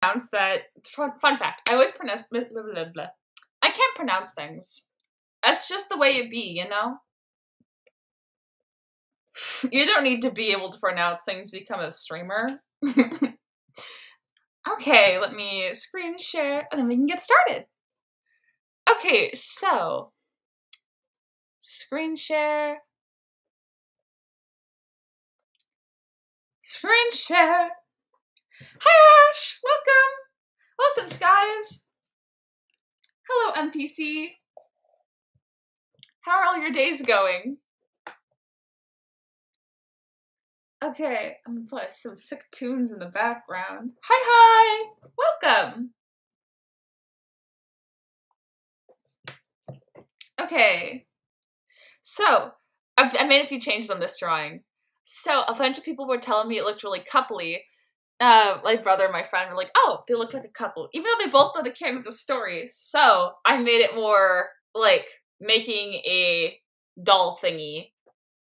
pronounce that. Fun fact. I always pronounce blah, blah, blah, blah. I can't pronounce things. That's just the way it be, you know? You don't need to be able to pronounce things to become a streamer. Okay, let me screen share and then we can get started. Okay, so screen share. Screen share. Hi Ash! Welcome! Welcome, Skies! Hello, NPC. How are all your days going? Okay, I'm gonna play some sick tunes in the background. Hi! Welcome! Okay, so I made a few changes on this drawing. So a bunch of people were telling me it looked really coupley. My brother and my friend were like, oh, they look like a couple, even though they both know the canon of the story. So I made it more like making a doll thingy.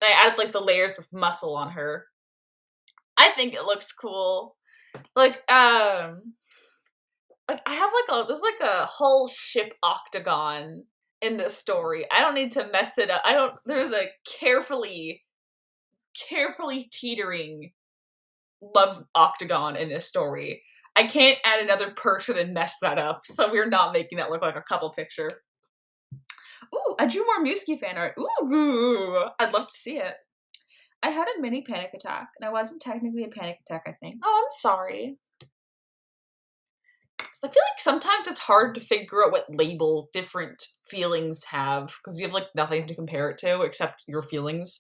And I added like the layers of muscle on her. I think it looks cool. Like I have there's like a whole ship octagon in this story. I don't need to mess it up. There's a carefully teetering love octagon in this story. I can't add another person and mess that up, so we're not making that look like a couple picture. Ooh, I drew more Muskie fan art. Ooh, I'd love to see it. I had a mini panic attack, and I wasn't technically a panic attack, I think. Oh, I'm sorry. I feel like sometimes it's hard to figure out what label different feelings have, because you have like nothing to compare it to except your feelings.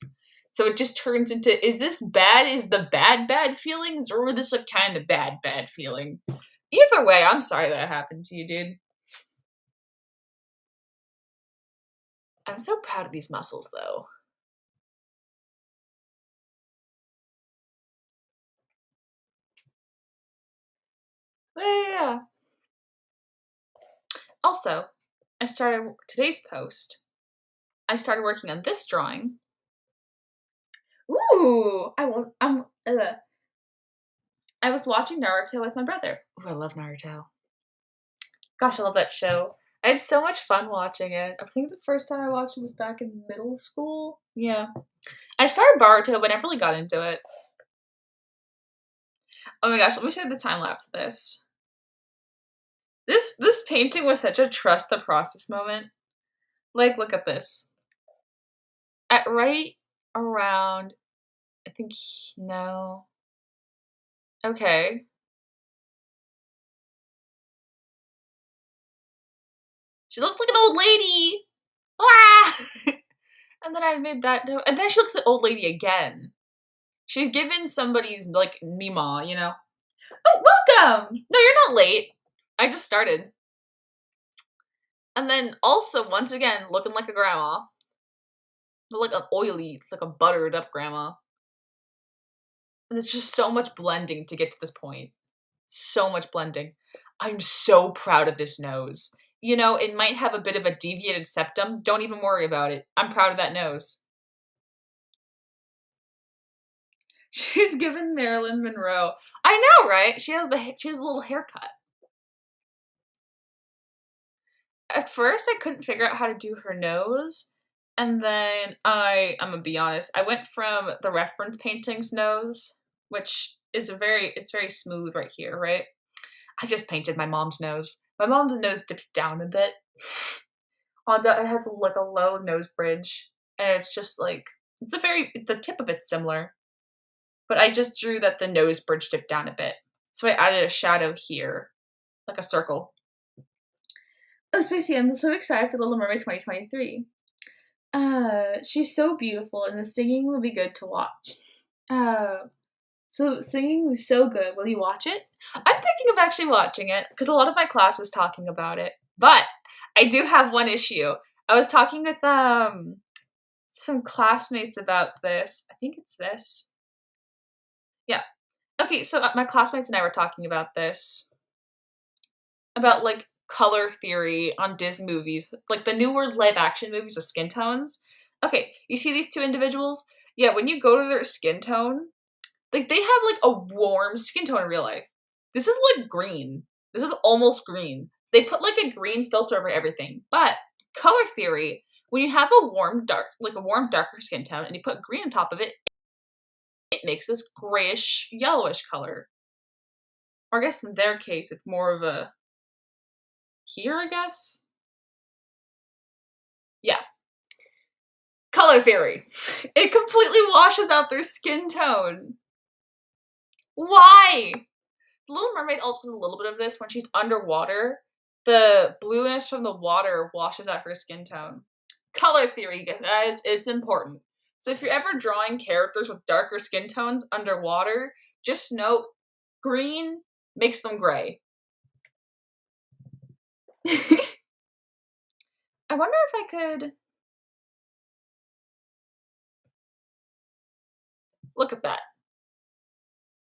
So it just turns into, is this bad? Is the bad feelings? Or is this a kind of bad feeling? Either way, I'm sorry that happened to you, dude. I'm so proud of these muscles, though. Yeah. Also, I started today's post. I started working on this drawing. Ooh, I was watching Naruto with my brother. Ooh, I love Naruto. Gosh, I love that show. I had so much fun watching it. I think the first time I watched it was back in middle school. Yeah. I started Boruto, but never really got into it. Oh my gosh, let me show you the time lapse of this. This painting was such a trust the process moment. Like, look at this. At right around, I think, no. Okay. She looks like an old lady! Ah! And then I made that note. And then she looks like an old lady again. She'd given somebody's, like, Mima, you know? Oh, welcome! No, you're not late. I just started. And then also, once again, looking like a grandma. But like an oily, like a buttered up grandma. And it's just so much blending to get to this point. So much blending. I'm so proud of this nose. You know, it might have a bit of a deviated septum. Don't even worry about it. I'm proud of that nose. She's given Marilyn Monroe. I know, right? She has a little haircut. At first, I couldn't figure out how to do her nose. And then I'm gonna be honest, I went from the reference painting's nose, which is it's very smooth right here, right? I just painted my mom's nose. My mom's nose dips down a bit. It has like a low nose bridge, and it's just like the tip of it's similar, but I just drew that the nose bridge dipped down a bit, so I added a shadow here, like a circle. Oh, Spacey, I'm so excited for Little Mermaid 2023. She's so beautiful, and the singing will be good to watch. So singing was so good. Will you watch it? I'm thinking of actually watching it because a lot of my class is talking about it. But I do have one issue. I was talking with some classmates about this. I think it's this. Yeah. Okay, so my classmates and I were talking about this. About like color theory on Disney movies, like the newer live action movies with skin tones. Okay, you see these two individuals? Yeah, when you go to their skin tone, like they have like a warm skin tone in real life. This is like green. This is almost green. They put like a green filter over everything. But color theory, when you have a warm darker skin tone and you put green on top of it, it makes this grayish yellowish color. Or I guess in their case, it's more of a here, I guess. Yeah. Color theory. It completely washes out their skin tone. Why? The Little Mermaid also has a little bit of this when she's underwater. The blueness from the water washes out her skin tone. Color theory, guys, it's important. So if you're ever drawing characters with darker skin tones underwater, just note green makes them gray. I wonder if I could... Look at that.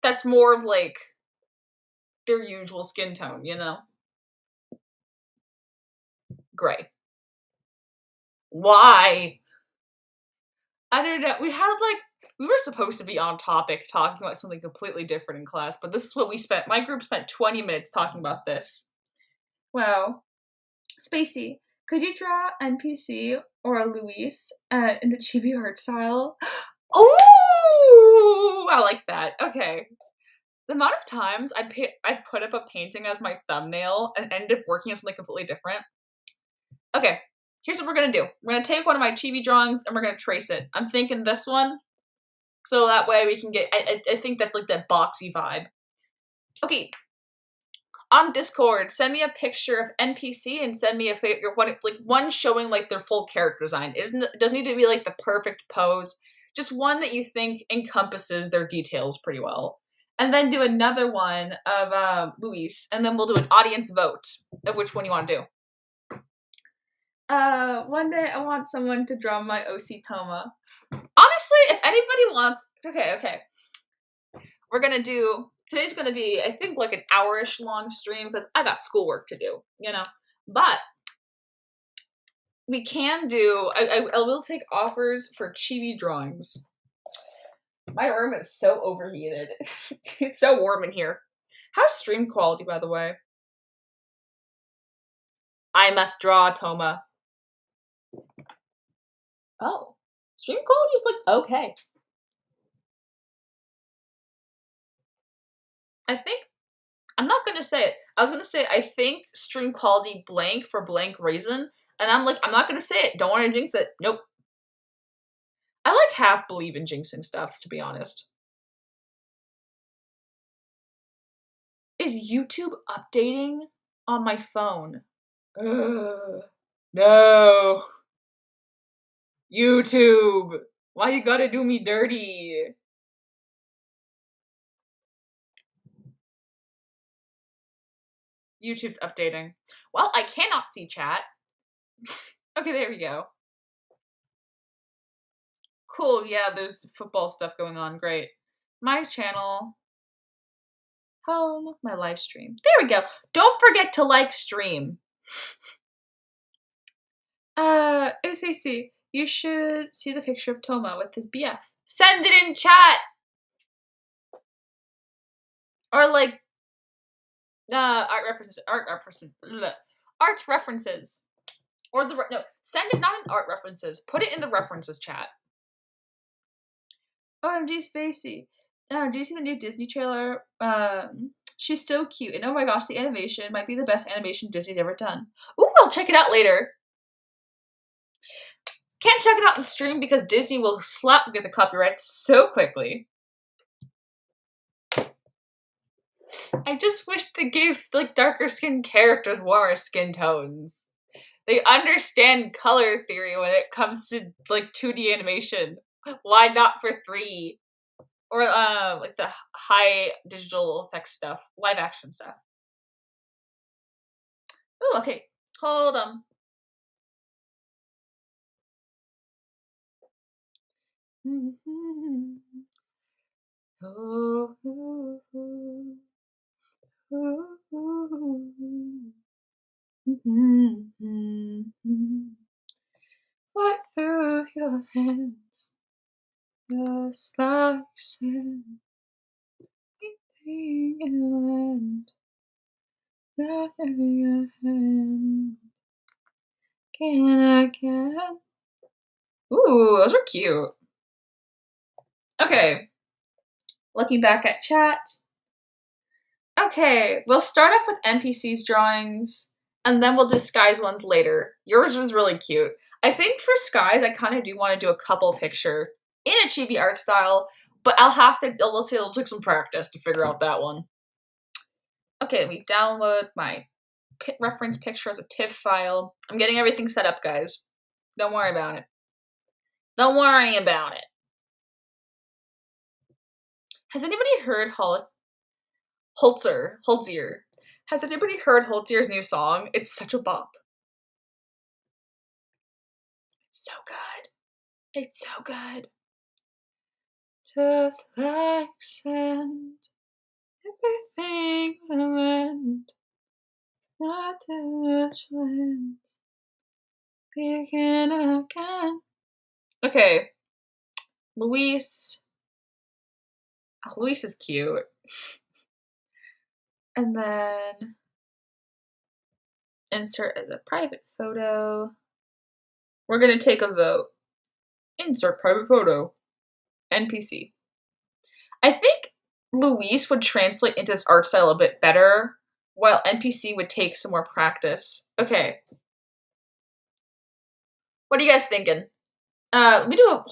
That's more of like their usual skin tone, you know? Gray. Why? I don't know. We were supposed to be on topic talking about something completely different in class, but this is what my group spent 20 minutes talking about this. Wow. Spacey, could you draw NPC or a Luis in the chibi art style? Oh, I like that. Okay. The amount of times I put up a painting as my thumbnail and ended up working on something completely different. Okay, here's what we're gonna do. We're gonna take one of my chibi drawings and we're gonna trace it. I'm thinking this one, so that way we can get, I think that's like that boxy vibe. Okay, on Discord, send me a picture of NPC and send me a favorite one showing like their full character design. It doesn't need to be like the perfect pose, just one that you think encompasses their details pretty well. And then do another one of Luis, and then we'll do an audience vote of which one you want to do. One day I want someone to draw my OC Toma. Honestly, if anybody wants... Okay. We're gonna do... Today's gonna be, I think, like an hour-ish long stream because I got schoolwork to do, you know? But we can do... I will take offers for chibi drawings. My room is so overheated. It's so warm in here. How's stream quality, by the way? I must draw Toma. Oh. Stream quality is like okay. I think... I'm not gonna say it. I was gonna say I think stream quality blank for blank reason, and I'm not gonna say it. Don't want to jinx it. Nope. I like half believe in jinxing stuff, to be honest. Is YouTube updating on my phone? No. YouTube, why you gotta do me dirty? YouTube's updating. Well, I cannot see chat. Okay, there we go. Cool, yeah, there's football stuff going on. Great. My channel. Home, my live stream. There we go. Don't forget to like stream. OCC, you should see the picture of Toma with his BF. Send it in chat! Or like, art references. Or send it not in art references. Put it in the references chat. OMG Spacey. Do you see the new Disney trailer? She's so cute. And oh my gosh, the animation might be the best animation Disney's ever done. Ooh, I'll check it out later. Can't check it out in the stream because Disney will slap me with the copyright so quickly. I just wish they gave like darker skinned characters warmer skin tones. They understand color theory when it comes to like 2D animation. Why not for 3? Or like the high digital effects stuff, live action stuff. Ooh, okay. Hold on. Fly through your hands, just like sand, anything and Can I get? Ooh, those are cute. Okay, looking back at chat. Okay, we'll start off with NPC's drawings, and then we'll do Sky's ones later. Yours was really cute. I think for Sky's, I kind of do want to do a couple picture in a chibi art style, but it'll take some practice to figure out that one. Okay, let me download my reference picture as a TIFF file. I'm getting everything set up, guys. Don't worry about it. Don't worry about it. Has anybody heard Holzier? Has anybody heard Holzier's new song? It's such a bop. It's so good. It's so good. Just like sand, everything I went, not too much lens, begin again. Okay, Luis. Oh, Luis is cute. And then insert as a private photo. We're gonna take a vote. Insert private photo. NPC. I think Luis would translate into this art style a bit better, while NPC would take some more practice. Okay. What are you guys thinking? Let me do a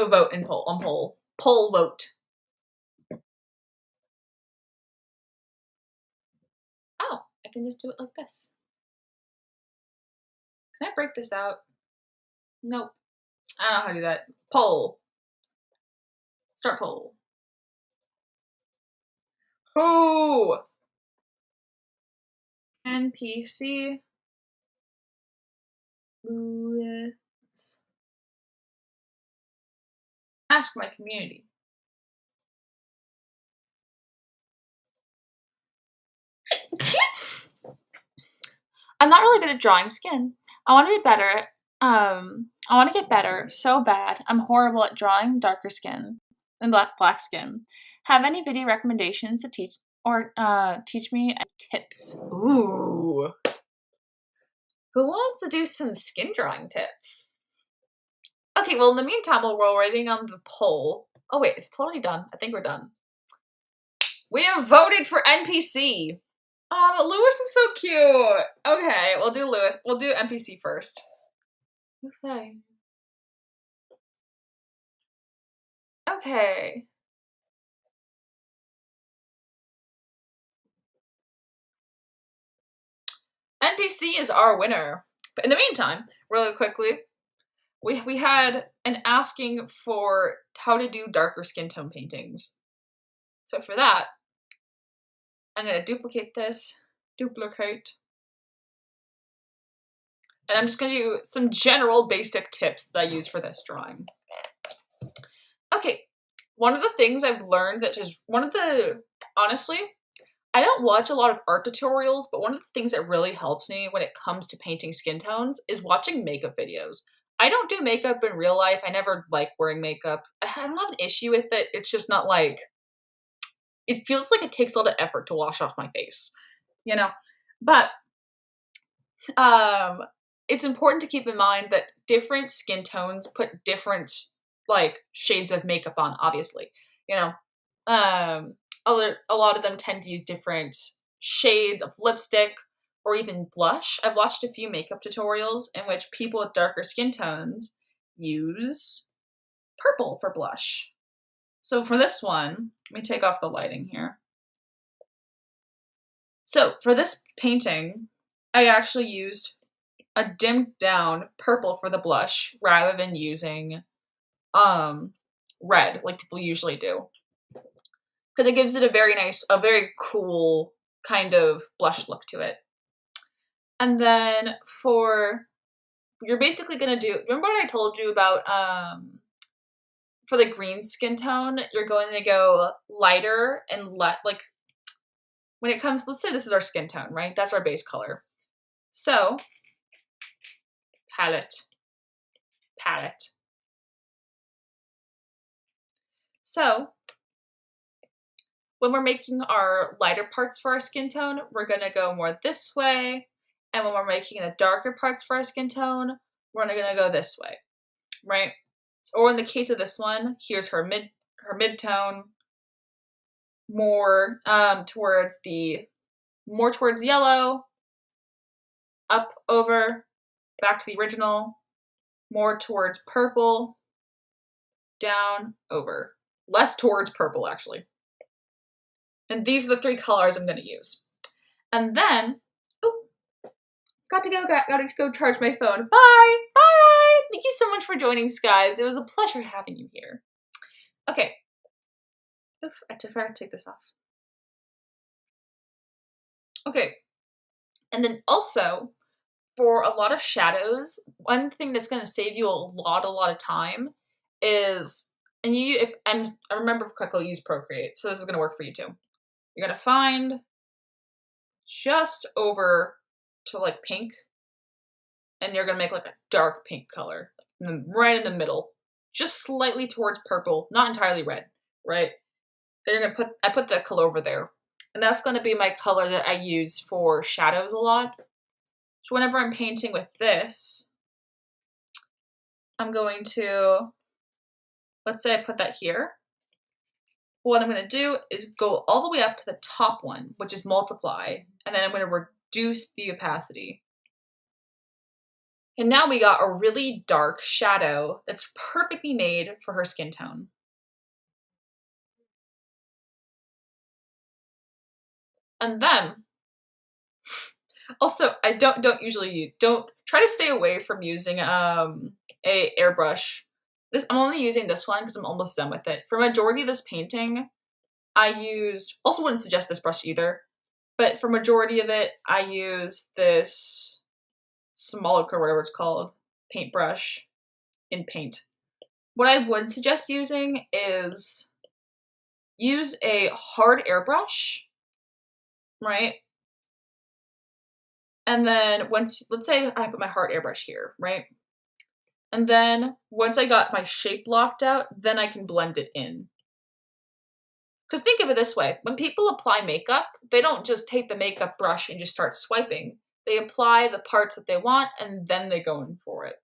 vote in poll. Poll vote. Oh, I can just do it like this. Can I break this out? Nope. I don't know how to do that. Poll. Start poll. Who? NPC. Luis. Ask my community. I'm not really good at drawing skin. I want to be better. I want to get better so bad. I'm horrible at drawing darker skin and black skin. Have any video recommendations to teach me tips? Ooh. Who wants to do some skin drawing tips? Okay, well, in the meantime, while we're waiting on the poll. Oh, wait, it's totally done. I think we're done. We have voted for NPC. Oh, but Lewis is so cute. Okay, we'll do Lewis. We'll do NPC first. Okay. Okay. NPC is our winner. But in the meantime, really quickly, we had an asking for how to do darker skin tone paintings. So for that, I'm going to duplicate this. Duplicate. And I'm just going to do some general basic tips that I use for this drawing. Okay, one of the things I've learned honestly, I don't watch a lot of art tutorials, but one of the things that really helps me when it comes to painting skin tones is watching makeup videos. I don't do makeup in real life. I never like wearing makeup. I don't have an issue with it. It's just not like, it feels like it takes a lot of effort to wash off my face, you know? But it's important to keep in mind that different skin tones put different like shades of makeup on, obviously, you know. A lot of them tend to use different shades of lipstick or even blush. I've watched a few makeup tutorials in which people with darker skin tones use purple for blush. So for this one, let me take off the lighting here. So for this painting, I actually used a dimmed down purple for the blush rather than using red like people usually do, because it gives it a very cool kind of blush look to it. And then you're basically gonna do, remember what I told you about for the green skin tone, you're going to go lighter and like when it comes, let's say this is our skin tone, right? That's our base color. So palette. So When we're making our lighter parts for our skin tone, we're gonna go more this way. And when we're making the darker parts for our skin tone, we're gonna go this way, right? Or in the case of this one, here's her mid-tone, more towards yellow, up, over, back to the original, more towards purple, down, over. Less towards purple, actually. And these are the 3 colors I'm going to use. And then, gotta go charge my phone. Bye! Bye! Thank you so much for joining, guys. It was a pleasure having you here. Okay. Oof, I forgot to take this off. Okay. And then also, for a lot of shadows, one thing that's going to save you a lot of time is, and if I remember correctly, use Procreate, so this is going to work for you too. You're going to find just over to like pink, and you're going to make like a dark pink color, right in the middle, just slightly towards purple, not entirely red, right? Then you're going to I put that color over there, and that's going to be my color that I use for shadows a lot. So whenever I'm painting with this, I'm going to, let's say I put that here. What I'm going to do is go all the way up to the top one, which is multiply, and then I'm going to reduce the opacity. And now we got a really dark shadow that's perfectly made for her skin tone. And then, also, I don't try to stay away from using a airbrush. I'm only using this one because I'm almost done with it. For majority of this painting, also wouldn't suggest this brush either, but for majority of it, I use this Smolok or whatever it's called, paintbrush in Paint. What I would suggest using is use a hard airbrush, right? And then let's say I put my hard airbrush here, right? And then once I got my shape blocked out, then I can blend it in. Because think of it this way, when people apply makeup, they don't just take the makeup brush and just start swiping. They apply the parts that they want, and then they go in for it.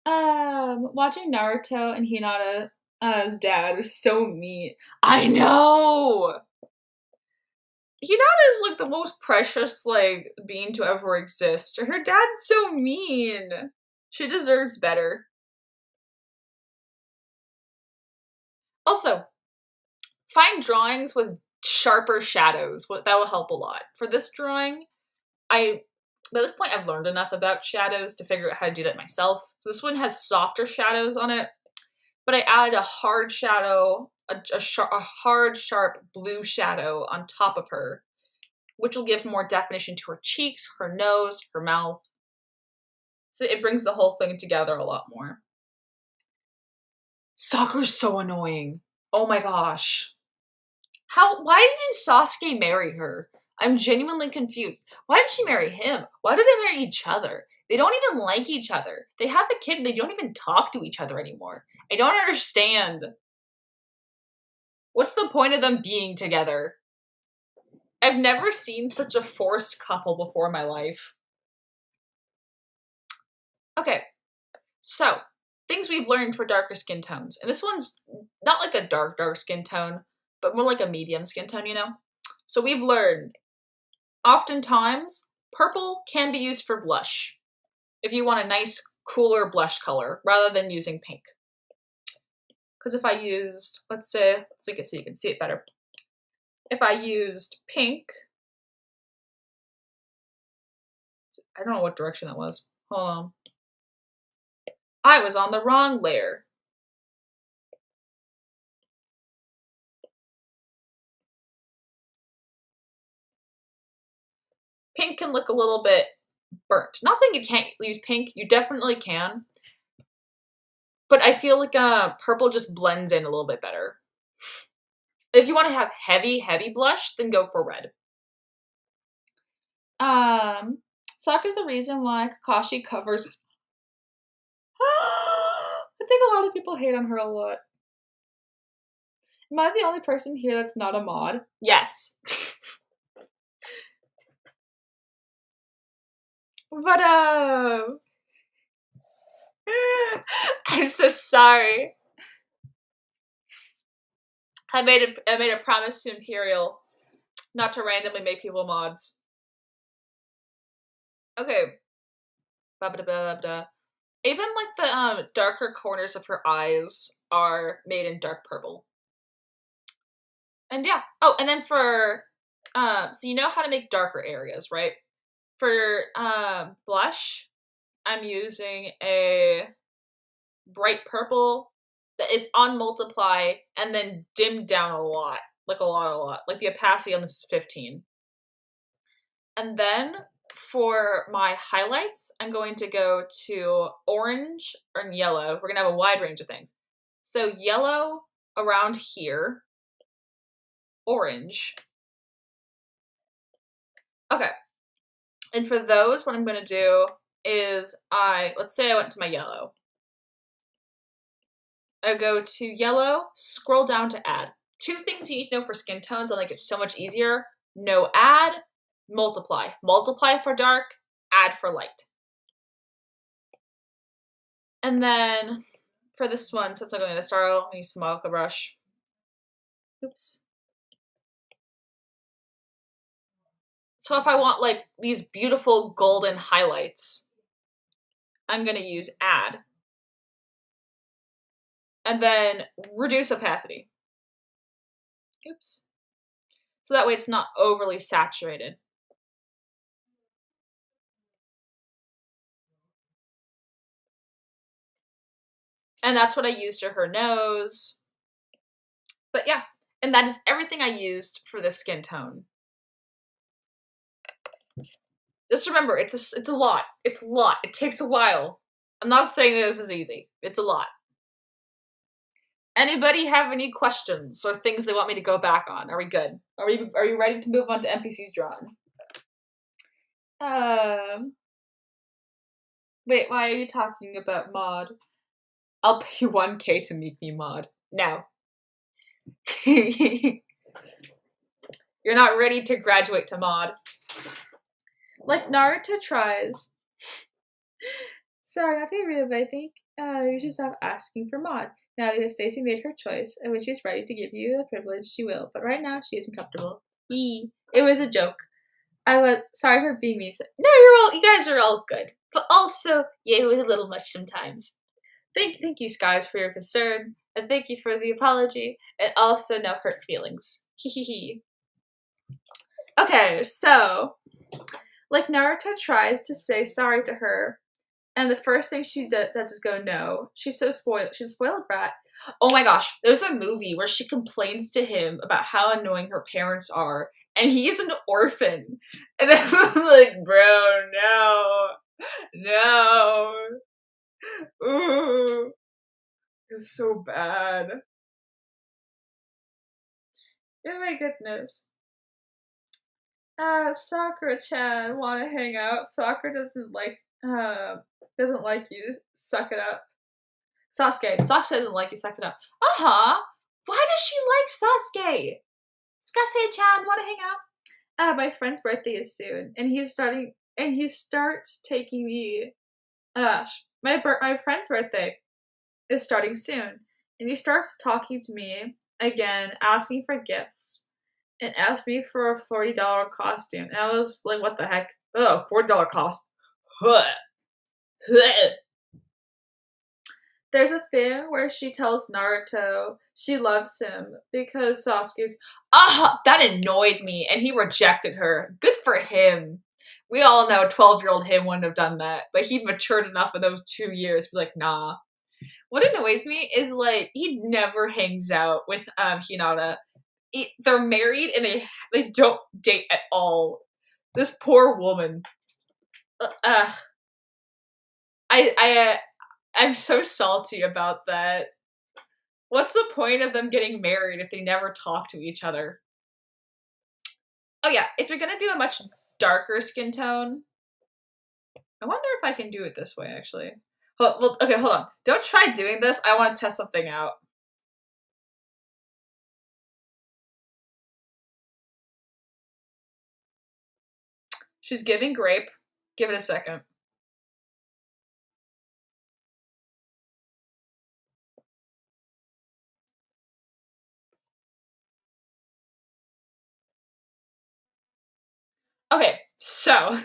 Watching Naruto and Hinata's dad was so mean. I know! Hinata is like the most precious like being to ever exist. Her dad's so mean. She deserves better. Also, find drawings with sharper shadows. That will help a lot. For this drawing, by this point I've learned enough about shadows to figure out how to do that myself. So this one has softer shadows on it, but I added a hard shadow, a hard, sharp blue shadow on top of her, which will give more definition to her cheeks, her nose, her mouth. So it brings the whole thing together a lot more. Sakura's so annoying. Oh my gosh. Why didn't Sasuke marry her? I'm genuinely confused. Why did she marry him? Why did they marry each other? They don't even like each other. They have the kid and they don't even talk to each other anymore. I don't understand. What's the point of them being together? I've never seen such a forced couple before in my life. Okay, so things we've learned for darker skin tones. And this one's not like a dark skin tone, but more like a medium skin tone, you know? So we've learned, oftentimes, purple can be used for blush. If you want a nice, cooler blush color, rather than using pink. Because if I used, let's make it so you can see it better. If I used pink, I don't know what direction that was. Hold on. I was on the wrong layer. Pink can look a little bit burnt. Not saying you can't use pink, you definitely can. But I feel like purple just blends in a little bit better. If you want to have heavy, heavy blush, then go for red. Sakura's the reason why Kakashi covers. I think a lot of people hate on her a lot. Am I the only person here that's not a mod? Yes. But I'm so sorry. I made a promise to Imperial not to randomly make people mods. Okay. Ba-ba-da-ba-da. Even like the darker corners of her eyes are made in dark purple. And yeah. Oh, and then for so you know how to make darker areas, right? For blush, I'm using a bright purple that is on multiply and then dimmed down a lot. Like a lot. Like the opacity on this is 15. And then for my highlights, I'm going to go to orange and yellow. We're going to have a wide range of things. So yellow around here, orange. Okay. And for those, what I'm going to do is let's say I went to my yellow. I go to yellow, scroll down to add. 2 things you need to know for skin tones and like it's so much easier. No add, multiply. Multiply for dark, add for light. And then for this one, since I'm going to start, I'll use some Malka brush. Oops. So if I want like these beautiful golden highlights, I'm going to use add. And then reduce opacity. Oops. So that way it's not overly saturated. And that's what I used to her nose. But yeah, and that is everything I used for this skin tone. Just remember, it's a lot. It's a lot. It takes a while. I'm not saying this is easy. It's a lot. Anybody have any questions or things they want me to go back on? Are we good? Are you ready to move on to NPCs drawn? Wait, why are you talking about mod? I'll pay 1K to make me mod. Now. You're not ready to graduate to mod. Like Naruto tries. Sorry, not to be rude, but I think you should stop asking for mod. Now that Stacy made her choice, and when she's ready to give you the privilege, she will. But right now, she isn't comfortable. It was a joke. I was sorry for being mean. No, you guys are all good. But also, yeah, it was a little much sometimes. Thank you, Skies, for your concern, and thank you for the apology, and also no hurt feelings. Hehehe. Okay, so, like Naruto tries to say sorry to her, and the first thing she does is go no. She's so spoiled. She's a spoiled brat. Oh my gosh, there's a movie where she complains to him about how annoying her parents are, and he is an orphan. And then I'm like, bro, no. Ooh, it's so bad. Oh my goodness. Sakura-chan wanna hang out. Sakura doesn't like you. Suck it up. Sasuke doesn't like you, suck it up. Why does she like Sasuke? Sasuke-chan, wanna hang out? My friend's birthday is soon, and he starts taking me, my friend's birthday is starting soon, and he starts talking to me again, asking for gifts, and asked me for a $40 costume, and I was like, what the heck? Oh, $40 cost. There's a thing where she tells Naruto she loves him because Sasuke's that annoyed me, and he rejected her. Good for him. We all know 12-year-old him wouldn't have done that, but he matured enough in those 2 years to be like, nah. What annoys me is like he never hangs out with Hinata. They're married and they don't date at all. This poor woman. I'm so salty about that. What's the point of them getting married if they never talk to each other? Oh yeah, if you're gonna do a much darker skin tone, I wonder if I can do it this way, actually. Okay, hold on. Don't try doing this. I want to test something out. She's giving grape. Give it a second. Okay, so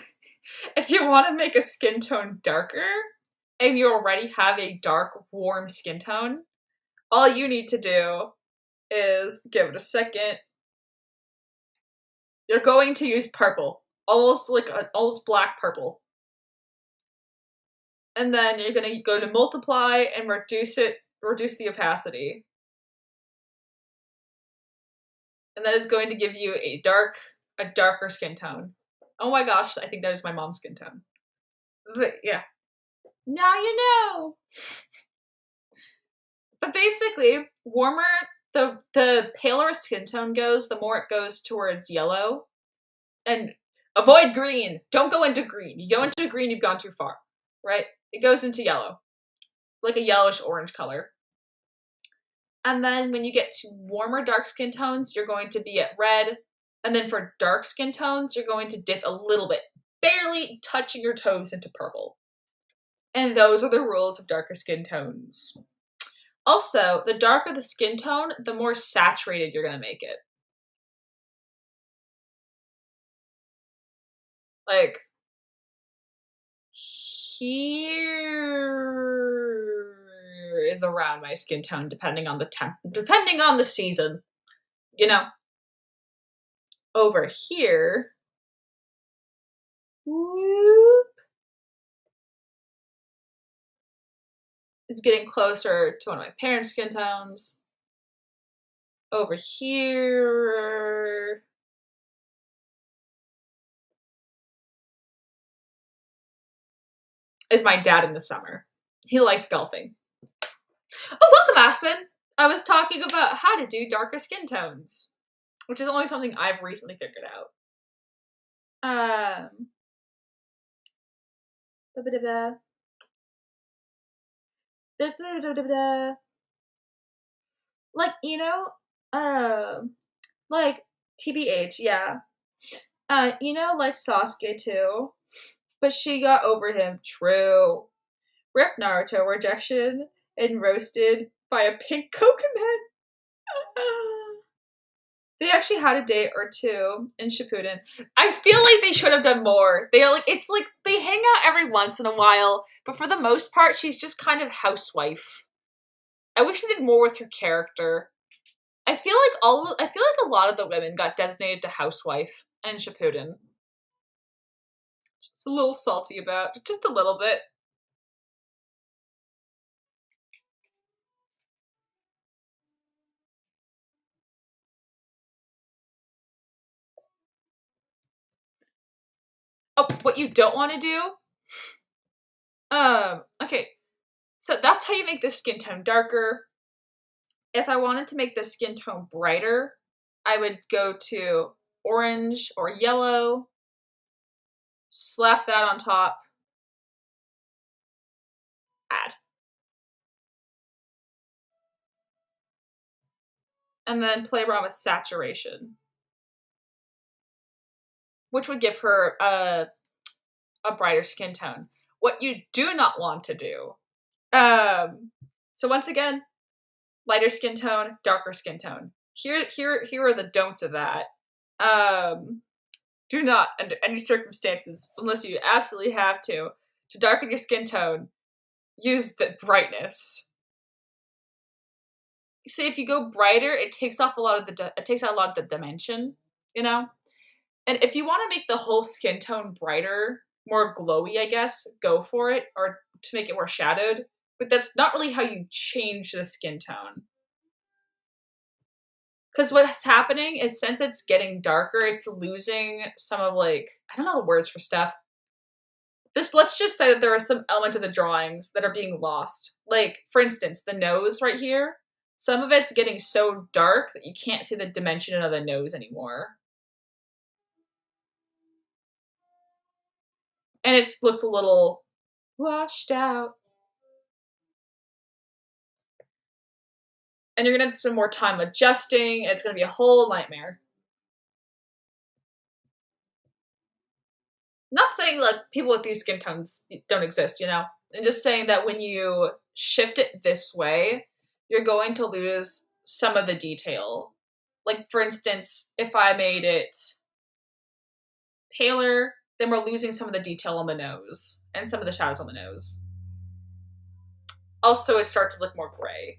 if you want to make a skin tone darker and you already have a dark, warm skin tone, all you need to do is give it a second. You're going to use purple, almost like an almost black purple. And then you're going to go to multiply and reduce the opacity. And that is going to give you a darker skin tone. Oh my gosh, I think that is my mom's skin tone. But yeah. Now you know. But basically, warmer the paler skin tone goes, the more it goes towards yellow. And avoid green. Don't go into green. You go into green, you've gone too far. Right? It goes into yellow. Like a yellowish orange color. And then when you get to warmer dark skin tones, you're going to be at red. And then for dark skin tones, you're going to dip a little bit, barely touching your toes into purple. And those are the rules of darker skin tones. Also, the darker the skin tone, the more saturated you're going to make it. Like, here is around my skin tone, depending on the season. You know, over here, whoop, is getting closer to one of my parents' skin tones. Over here is my dad in the summer. He likes golfing. Oh, welcome, Aspen! I was talking about how to do darker skin tones, which is only something I've recently figured out. There's like, you know, like TBH, yeah. You know, like Sasuke too, but she got over him. True. Rip Naruto rejection and roasted by a pink coconut. They actually had a date or two in Shippuden. I feel like they should have done more. It's like they hang out every once in a while, but for the most part, she's just kind of housewife. I wish they did more with her character. I feel like a lot of the women got designated to housewife and Shippuden. Just a little salty about, just a little bit. Oh, what you don't want to do? Okay. So that's how you make the skin tone darker. If I wanted to make the skin tone brighter, I would go to orange or yellow, slap that on top, add. And then play around with saturation, which would give her a brighter skin tone. What you do not want to do. So once again, lighter skin tone, darker skin tone. Here are the don'ts of that. Do not, under any circumstances, unless you absolutely have to darken your skin tone, use the brightness. See, if you go brighter, it takes out a lot of the dimension, you know. And if you want to make the whole skin tone brighter, more glowy, I guess, go for it, or to make it more shadowed. But that's not really how you change the skin tone. Because what's happening is, since it's getting darker, it's losing some of, like, I don't know the words for stuff. Let's just say that there are some element of the drawings that are being lost. Like, for instance, the nose right here. Some of it's getting so dark that you can't see the dimension of the nose anymore. And it looks a little washed out. And you're going to spend more time adjusting, and it's going to be a whole nightmare. Not saying like people with these skin tones don't exist, you know. I'm just saying that when you shift it this way, you're going to lose some of the detail. Like for instance, if I made it paler, then we're losing some of the detail on the nose and some of the shadows on the nose. Also, it starts to look more gray.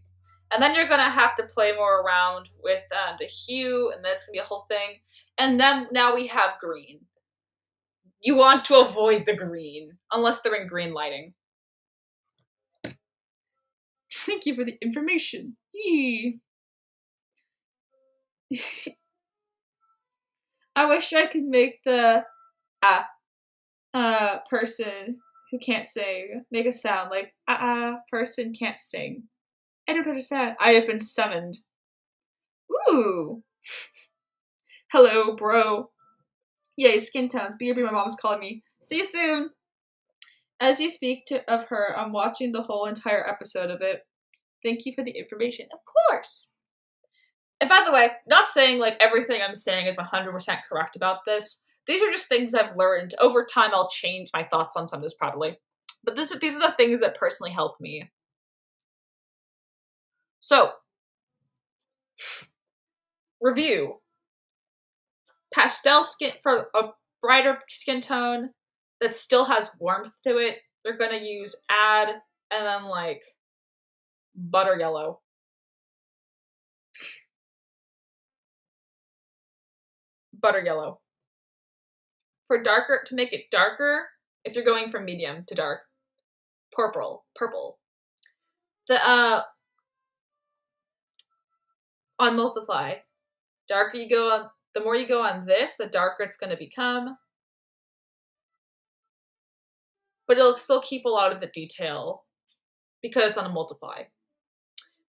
And then you're gonna have to play more around with the hue, and that's gonna be a whole thing. And then now we have green. You want to avoid the green, unless they're in green lighting. Thank you for the information. Yee. I wish I could make the person who can't sing make a sound like person can't sing. I don't understand. I have been summoned. Ooh. Hello, bro. Yay, skin tones. BRB, my mom's calling me. See you soon. As you speak of her, I'm watching the whole entire episode of it. Thank you for the information. Of course. And by the way, not saying like everything I'm saying is 100% correct about this. These are just things I've learned. Over time, I'll change my thoughts on some of this probably. But these are the things that personally help me. So, review. Pastel skin for a brighter skin tone that still has warmth to it. They're gonna use add and then like butter yellow. Butter yellow. For darker, to make it darker, if you're going from medium to dark, purple. The on multiply, darker you go on, the more you go on this, the darker it's going to become. But it'll still keep a lot of the detail because it's on a multiply.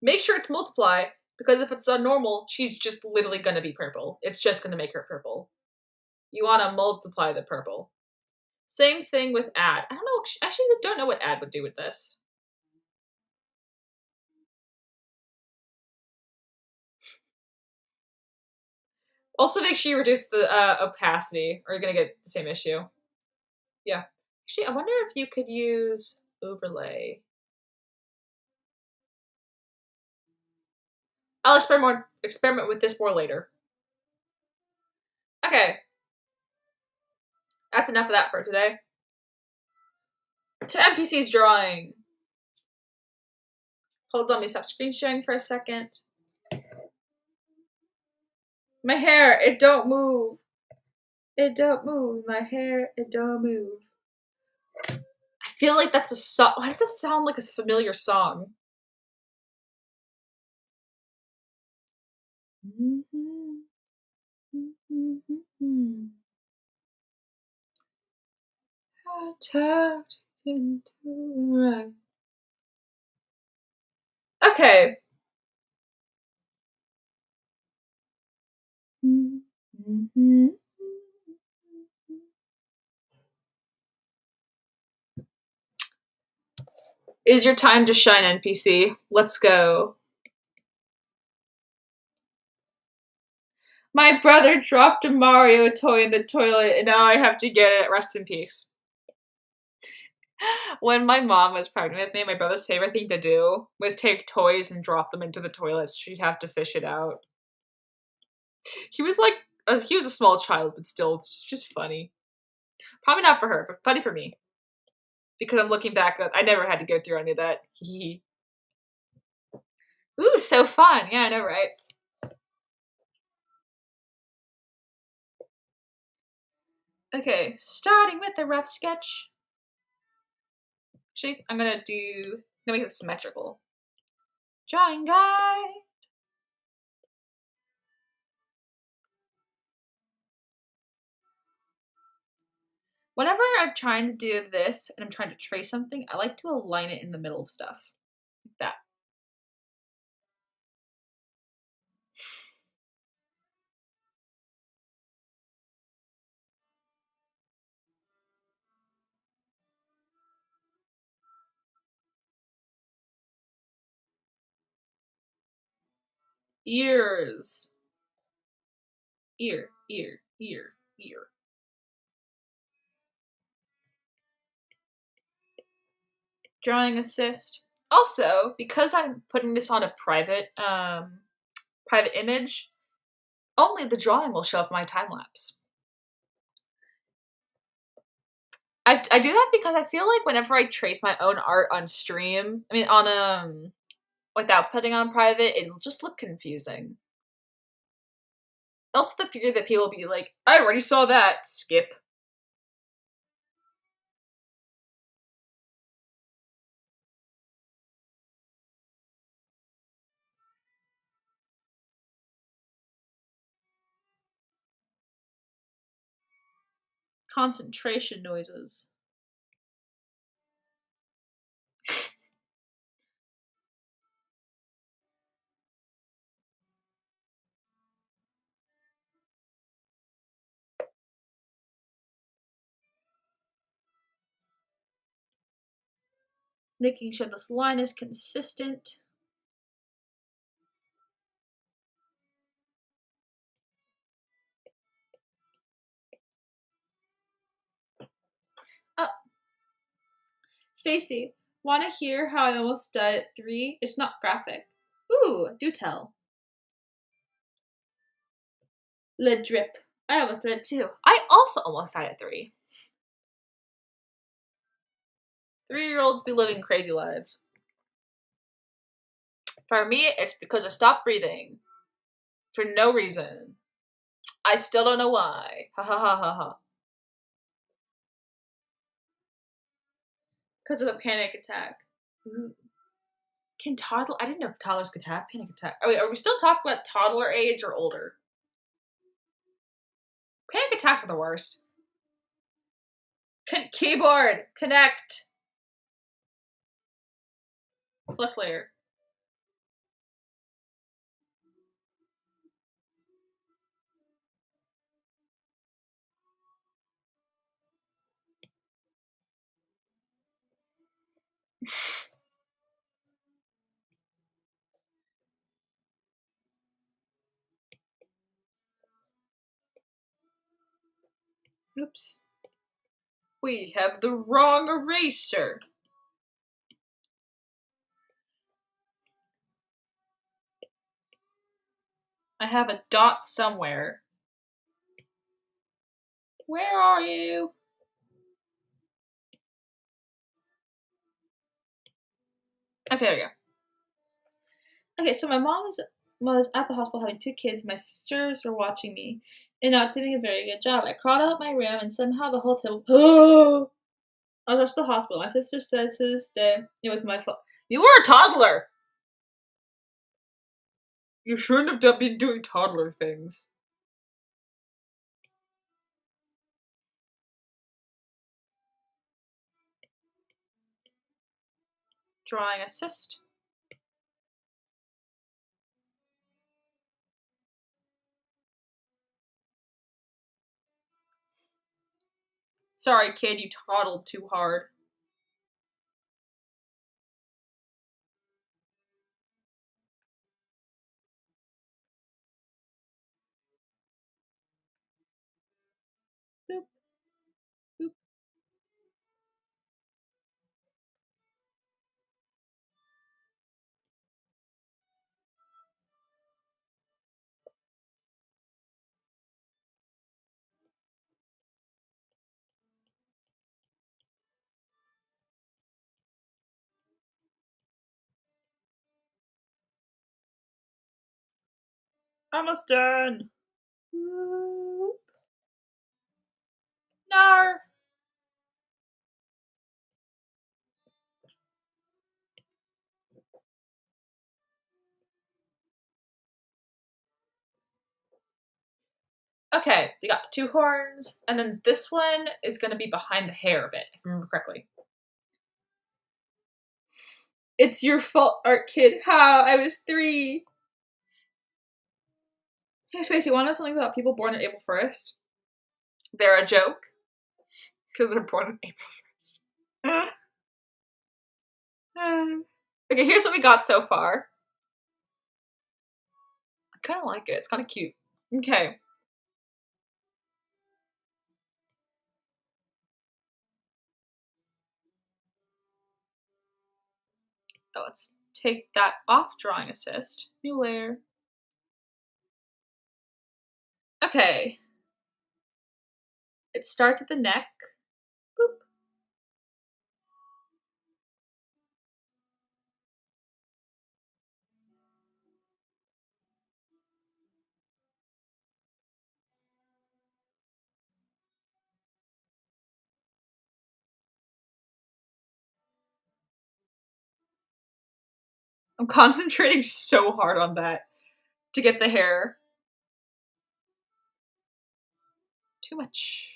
Make sure it's multiply because if it's on normal, she's just literally going to be purple. It's just going to make her purple. You want to multiply the purple. Same thing with add. I don't know. Actually, I don't know what add would do with this. Also, make sure you reduce the opacity, or you're gonna get the same issue. Yeah. Actually, I wonder if you could use overlay. I'll experiment with this more later. Okay. That's enough of that for today. To NPC's drawing. Hold on, let me stop screen sharing for a second. My hair, it don't move. It don't move. My hair, it don't move. I feel like that's a song. Why does this sound like a familiar song? I tucked into right. Okay. Is your time to shine, NPC? Let's go. My brother dropped a Mario toy in the toilet and now I have to get it. Rest in peace. When my mom was pregnant with me, my brother's favorite thing to do was take toys and drop them into the toilet so she'd have to fish it out. He was like, he was a small child, but still, it's just funny. Probably not for her, but funny for me. Because I'm looking back, I never had to go through any of that. Ooh, so fun. Yeah, I know, right? Okay, starting with a rough sketch. Actually, I'm gonna make it symmetrical. Drawing guide. Whenever I'm trying to do this and I'm trying to trace something, I like to align it in the middle of stuff. Like that. Ears. Ear. Drawing assist. Also, because I'm putting this on a private image, only the drawing will show up in my time lapse. I do that because I feel like whenever I trace my own art on stream, I mean on without putting on private, it'll just look confusing. Also the fear that people will be like, I already saw that, skip. Concentration noises. Making sure this line is consistent. Oh. Spacey, wanna hear how I almost died at 3? It's not graphic. Ooh, do tell. Le drip. I almost died at 2. I also almost died at 3. 3-year-olds be living crazy lives. For me, it's because I stopped breathing. For no reason. I still don't know why. Ha ha ha ha ha. Because of a panic attack. Ooh. Can toddler? I didn't know toddlers could have panic attack. Oh, wait, are we still talking about toddler age or older? Panic attacks are the worst. Keyboard connect. Select layer. Oops. We have the wrong eraser. I have a dot somewhere. Where are you? Okay, there we go. Okay, so my mom was at the hospital having 2 kids. My sisters were watching me and not doing a very good job. I crawled out of my room and somehow the whole table. I rushed to the hospital. My sister says to this day it was my fault. You were a toddler. You shouldn't have been doing toddler things. Drawing assist. Sorry, kid, you toddled too hard. Boop, boop. Almost done. No. Okay, we got the 2 horns, and then this one is going to be behind the hair a bit, if I remember correctly. It's your fault, art kid. How? I was 3. Hey, Space, you want to know something about people born on April 1st? They're a joke. Because they're born on April 1st. Okay, here's what we got so far. I kind of like it. It's kind of cute. Okay. Oh, let's take that off drawing assist. New layer. Okay. It starts at the neck. Boop. I'm concentrating so hard on that to get the hair. Too much.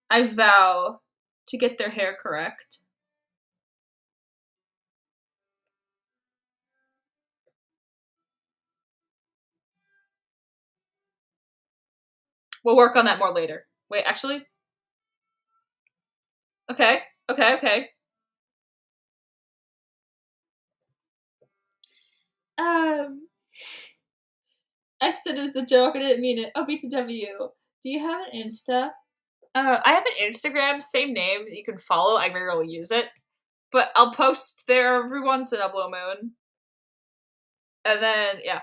I vow to get their hair correct. We'll work on that more later. Wait, actually? Okay, okay. I said it as the joke, I didn't mean it. Oh, BTW. Do you have an Insta? I have an Instagram, same name that you can follow. I rarely use it. But I'll post there every once in a blue moon. And then, yeah.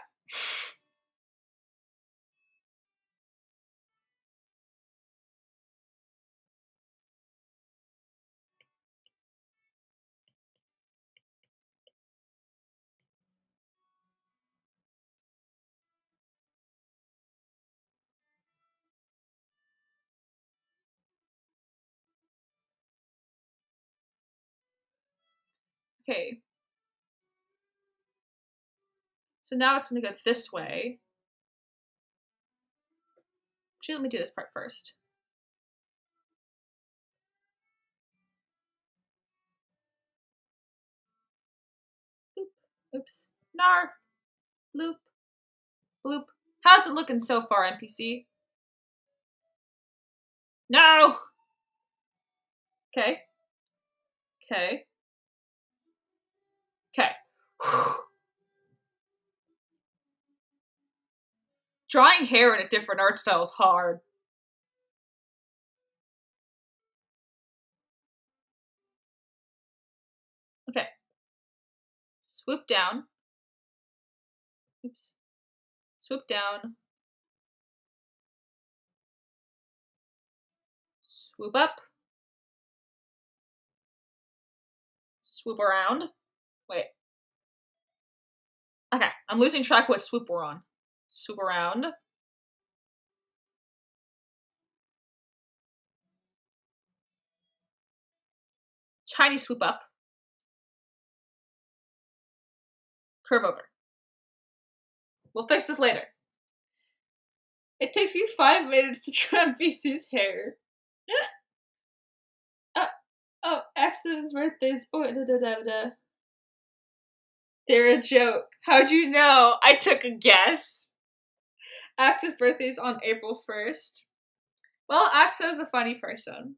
Okay. So now it's gonna go this way. Actually, let me do this part first. Boop. Oops. Nar. Bloop. Bloop. How's it looking so far, NPC? No! Okay. Okay. Okay. Drawing hair in a different art style is hard. Okay. Swoop down. Oops. Swoop down. Swoop up. Swoop around. Wait. Okay, I'm losing track of what swoop we're on. Swoop around. Tiny swoop up. Curve over. We'll fix this later. It takes me 5 minutes to trim BC's hair. Oh, X's birthdays. Oh, They're a joke. How'd you know? I took a guess. Axe's birthday's on April 1st. Well, Axe is a funny person.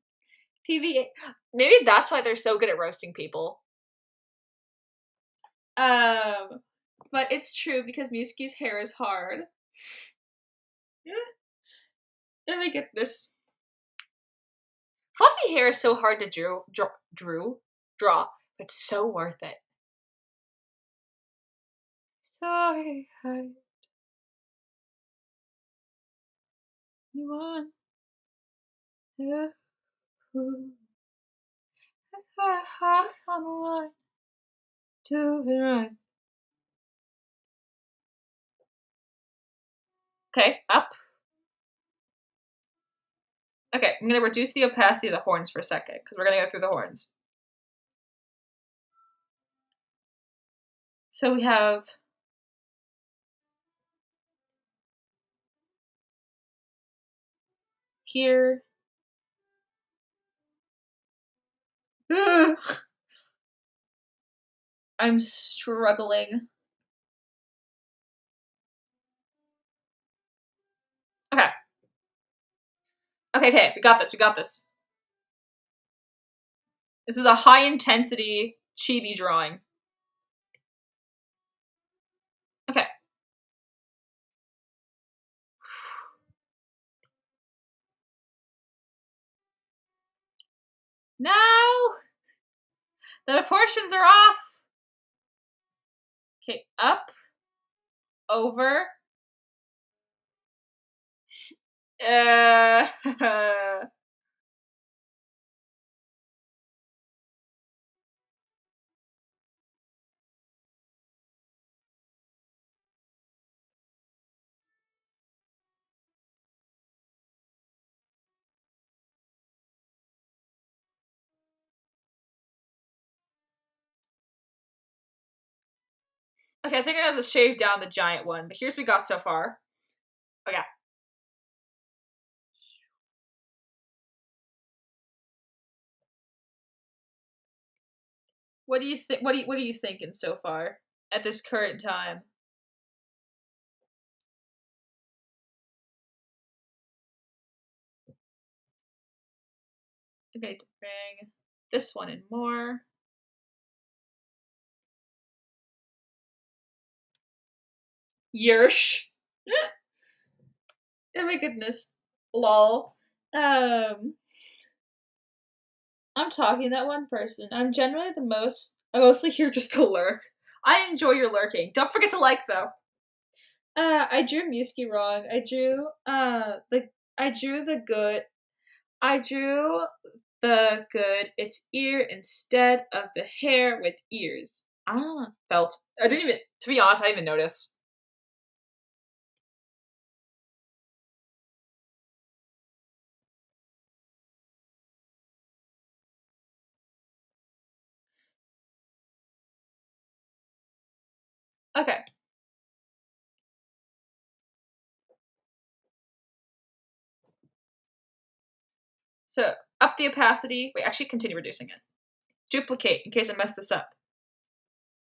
TVA. Maybe that's why they're so good at roasting people. But it's true because Muski's hair is hard. Let me get this. Fluffy hair is so hard to draw. It's so worth it. Sorry, you want to that's my heart on the line. Do it right. Okay, up. Okay, I'm gonna reduce the opacity of the horns for a second because we're gonna go through the horns. So we have here. I'm struggling. Okay. Okay, we got this, This is a high intensity chibi drawing. Okay. No! The proportions are off! Okay, up, over, Okay, I think I have to shave down the giant one, but here's what we got so far. Okay. What do you think? What are you thinking so far at this current time? Okay, to bring this one in more. Yersh. Oh my goodness. Lol. I'm talking that one person. I'm generally I'm mostly here just to lurk. I enjoy your lurking. Don't forget to like though. I drew Musky wrong. I drew the good. I drew the good. Its ear instead of the hair with ears. Ah, felt. I didn't even. To be honest, I didn't even notice. Okay. So up the opacity. Wait, actually, continue reducing it. Duplicate in case I mess this up.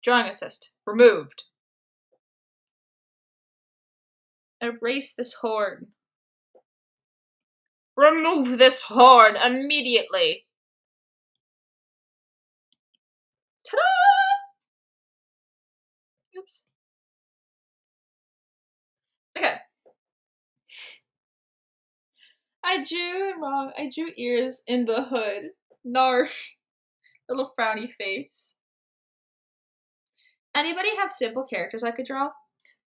Drawing assist removed. Erase this horn. Remove this horn immediately. Ta-da! Oops. Okay. I drew wrong. I drew ears in the hood. Narf. Little frowny face. Anybody have simple characters I could draw?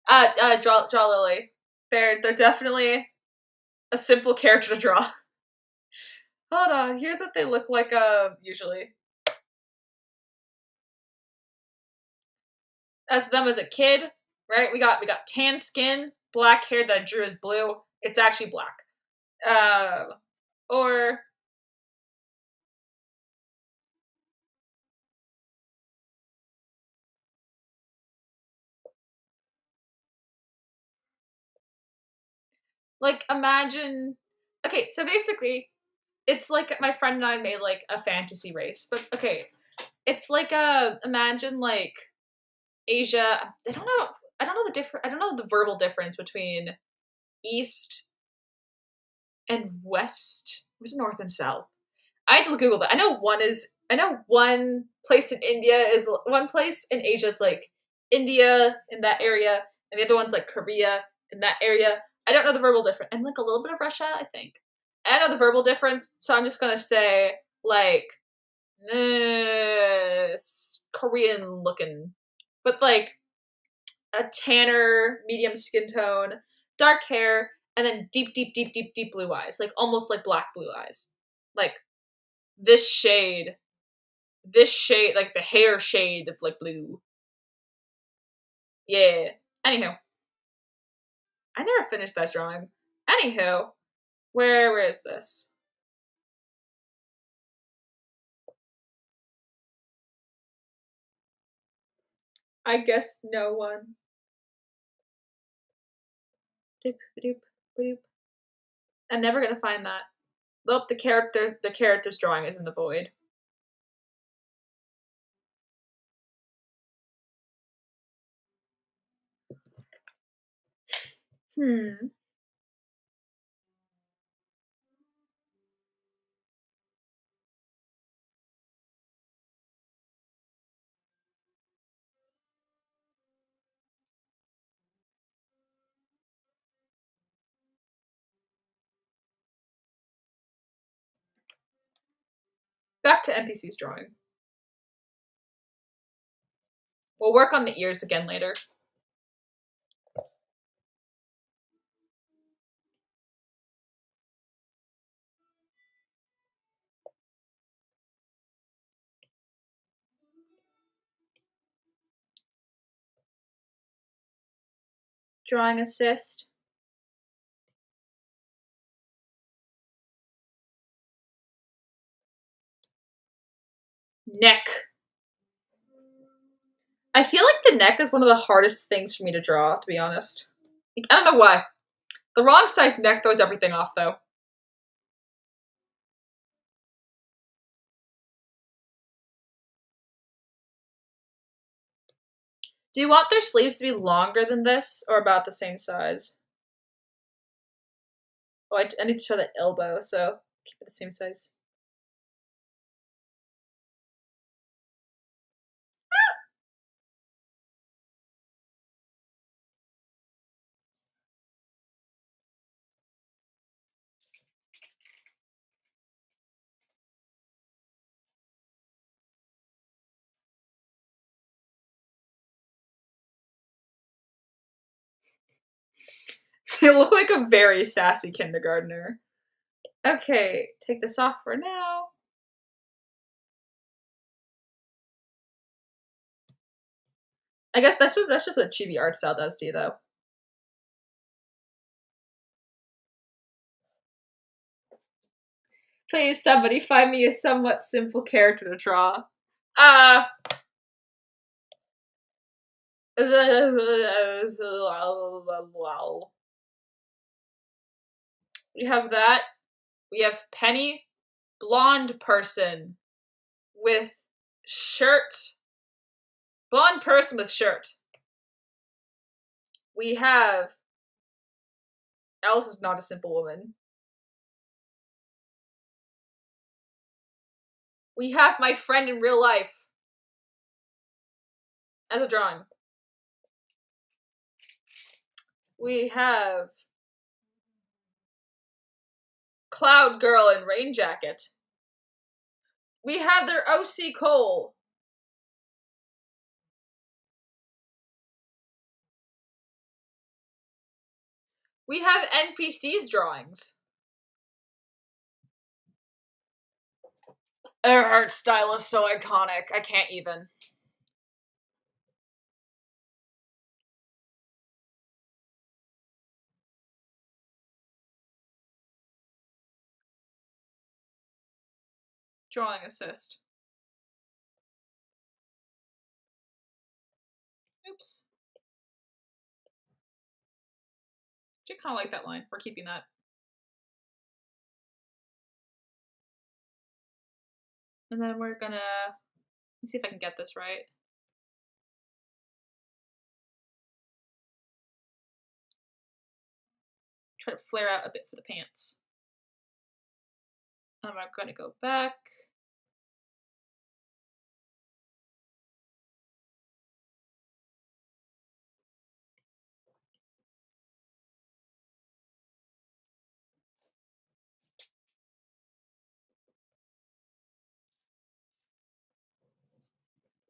Draw Lily. They're definitely a simple character to draw. Hold on, here's what they look like, usually. As them as a kid, right? We got tan skin, black hair that I drew as blue. It's actually black. Or like imagine okay, so basically it's like my friend and I made like a fantasy race, but okay, it's like imagine like Asia. I don't know the different. I don't know the verbal difference between East and West. Was it North and South? I had to Google that. I know one is. I know one place in India is one place in Asia is like India in that area, and the other one's like Korea in that area. I don't know the verbal difference, and like a little bit of Russia, I think. I know the verbal difference, so I'm just gonna say like Korean looking, but like a tanner, medium skin tone, dark hair, and then deep, deep, deep, deep, deep blue eyes, like almost like black blue eyes, like this shade, like the hair shade of like blue. Yeah. Anywho, I never finished that drawing. Anywho, where is this? I guess no one. Doop, doop, doop. I'm never gonna find that. Nope, the character's drawing is in the void. Hmm. back to NPC's drawing. We'll work on the ears again later. Drawing assist. Neck. I feel like the neck is one of the hardest things for me to draw, to be honest. I don't know why. The wrong size neck throws everything off, though. Do you want their sleeves to be longer than this, or about the same size? Oh, I need to show the elbow, so keep it the same size. You look like a very sassy kindergartner. Okay, take this off for now. I guess that's just what chibi art style does to you, though. Please, somebody find me a somewhat simple character to draw. We have that. We have Penny, blonde person with shirt. Blonde person with shirt. We have Alice is not a simple woman. We have my friend in real life as a drawing. We have Cloud Girl in rain jacket. We have their OC Cole. We have NPC's drawings. Their art style is so iconic. I can't even. Drawing assist. Oops. I kind of like that line. We're keeping that. And then we're gonna see if I can get this right. Try to flare out a bit for the pants. I'm gonna go back.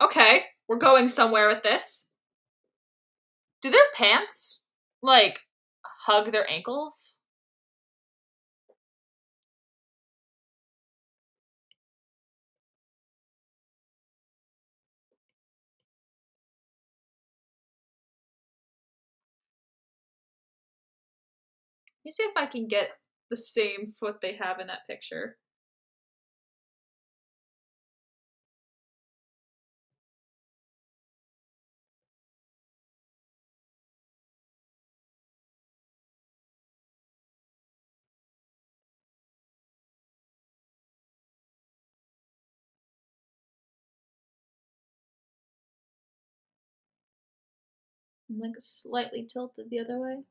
Okay, we're going somewhere with this. Do their pants, like, hug their ankles? Let me see if I can get the same foot they have in that picture. I'm like slightly tilted the other way.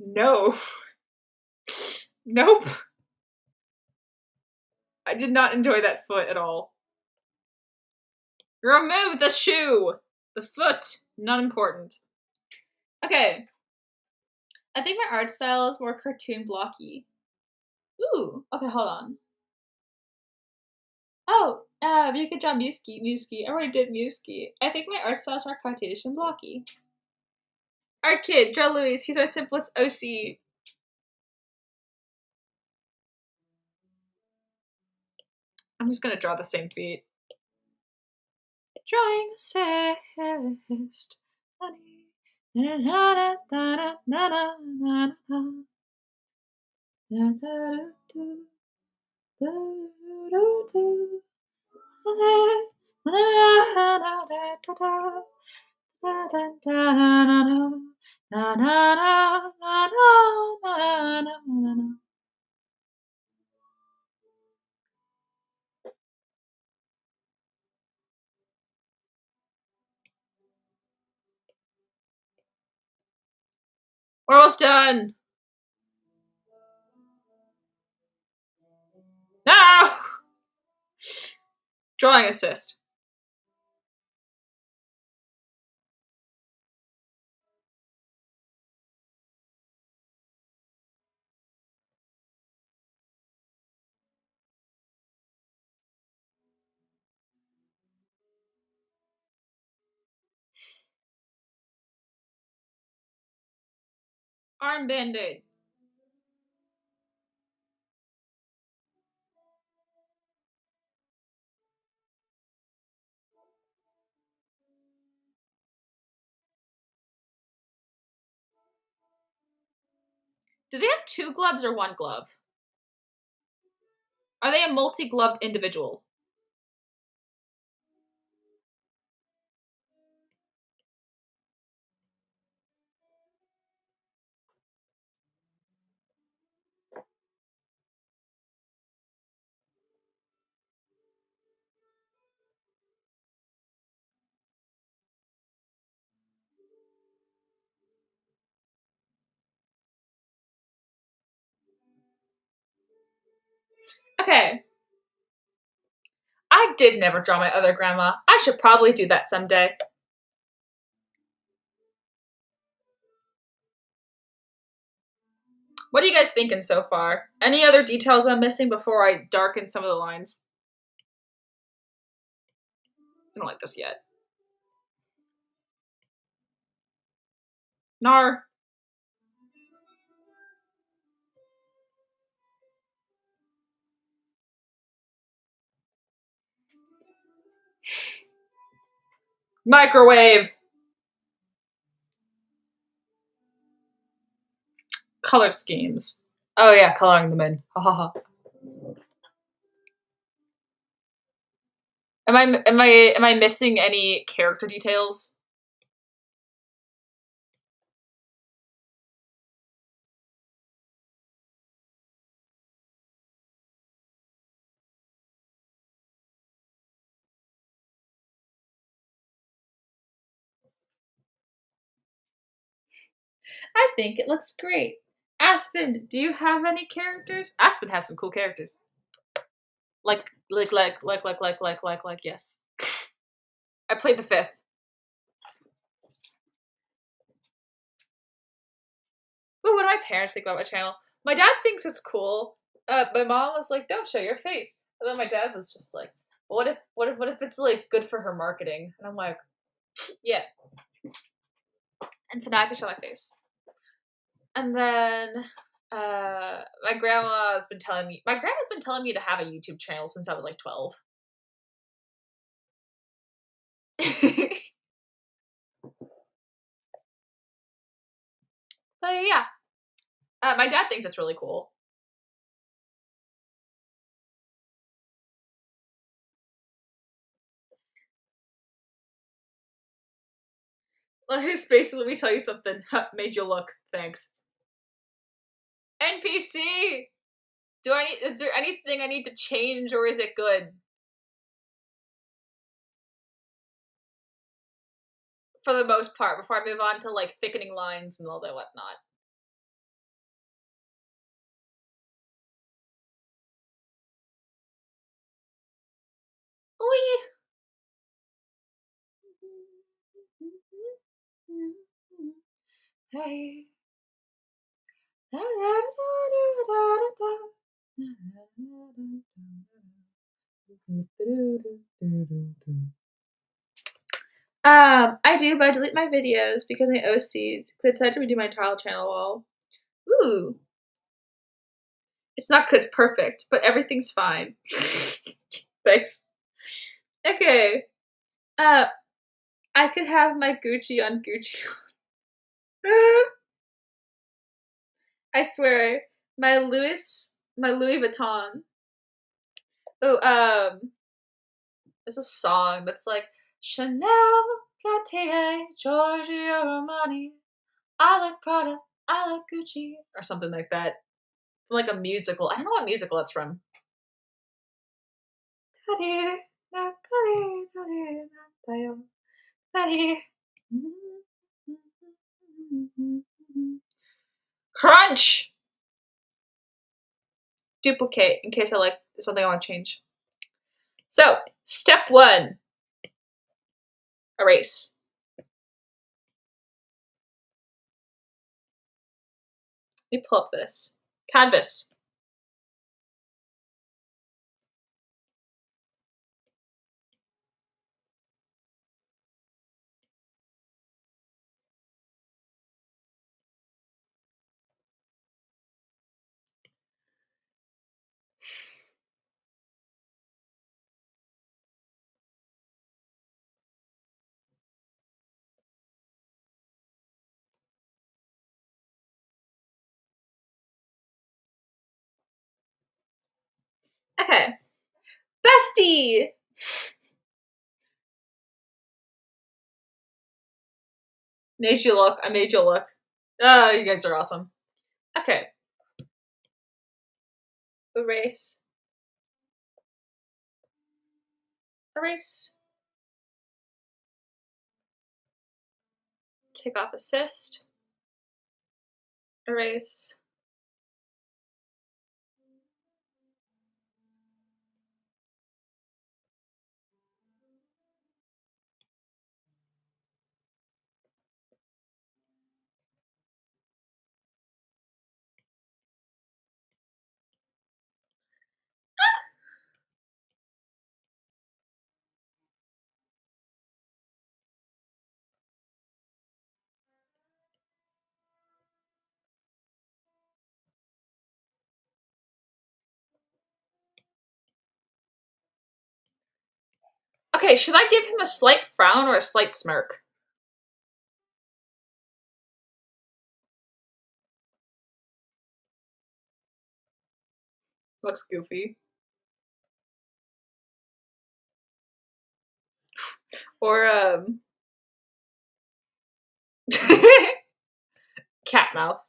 No. Nope. I did not enjoy that foot at all. Remove the shoe! The foot, not important. Okay. I think my art style is more cartoon blocky. Ooh, okay, hold on. Oh, you could draw Musky. I already did Musky. I think my art style is more cartoon blocky. Our kid, draw Louis. He's our simplest OC. I'm just gonna draw the same feet. Drawing assist. Honey. Na na na na na na na na. Na na do do do do. Na na na na da. Da da da na na na. Na na na na na na na na. We're almost done. No! Drawing assist. Arm band-aid. Do they have 2 gloves or 1 glove? Are they a multi-gloved individual? Okay. I did never draw my other grandma. I should probably do that someday. What are you guys thinking so far? Any other details I'm missing before I darken some of the lines? I don't like this yet. Nar. Microwave. Color schemes. Oh yeah, coloring them in. Ha ha ha. Am I missing any character details? I think it looks great. Aspen, do you have any characters? Aspen has some cool characters. Like, yes. I played the 5th. Ooh, what do my parents think about my channel? My dad thinks it's cool. My mom was like, "Don't show your face," and then my dad was just like, "What if it's like good for her marketing?" And I'm like, "Yeah." And so now I can show my face. And then my grandma's been telling me. My grandma's been telling me to have a YouTube channel since I was like 12. But yeah, my dad thinks it's really cool. Well, his space. Let me tell you something. Made you look. Thanks. NPC. Is there anything I need to change, or is it good? For the most part, before I move on to like thickening lines and all that whatnot. Wee. Hey. I do, but I delete my videos because my OCs. Because I decided to redo my child channel wall. Ooh, it's not 'cause it's perfect, but everything's fine. Thanks. Okay. Uh, I could have my Gucci on Gucci. I swear, my Louis Vuitton. Oh, there's a song that's like Chanel, Cartier, Giorgio Armani. I like Prada, I like Gucci, or something like that. Like a musical. I don't know what musical that's from. Crunch! Duplicate in case I like something I want to change. So, step 1. Erase. Let me pull up this. Canvas. Okay. Bestie! Made you look. I made you look. Oh, you guys are awesome. Okay. Erase. Erase. Take off assist. Erase. Okay, should I give him a slight frown or a slight smirk? Looks goofy. Or, cat mouth.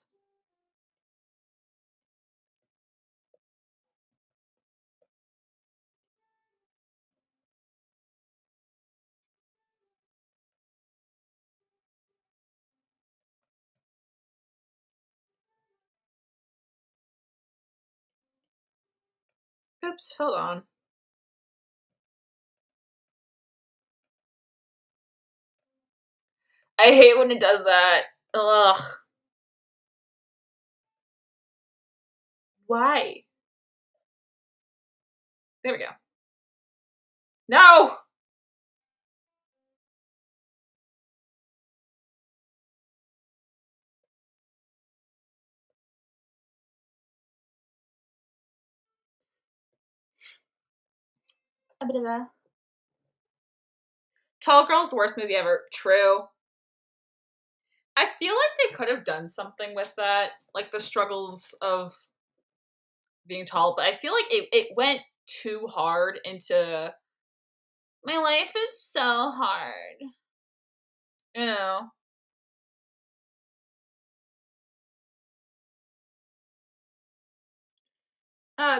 Oops, hold on. I hate when it does that. Ugh. Why? There we go. No! Tall Girl's the worst movie ever. True. I feel like they could have done something with that, like the struggles of being tall, but I feel like it went too hard into my life is so hard. You know.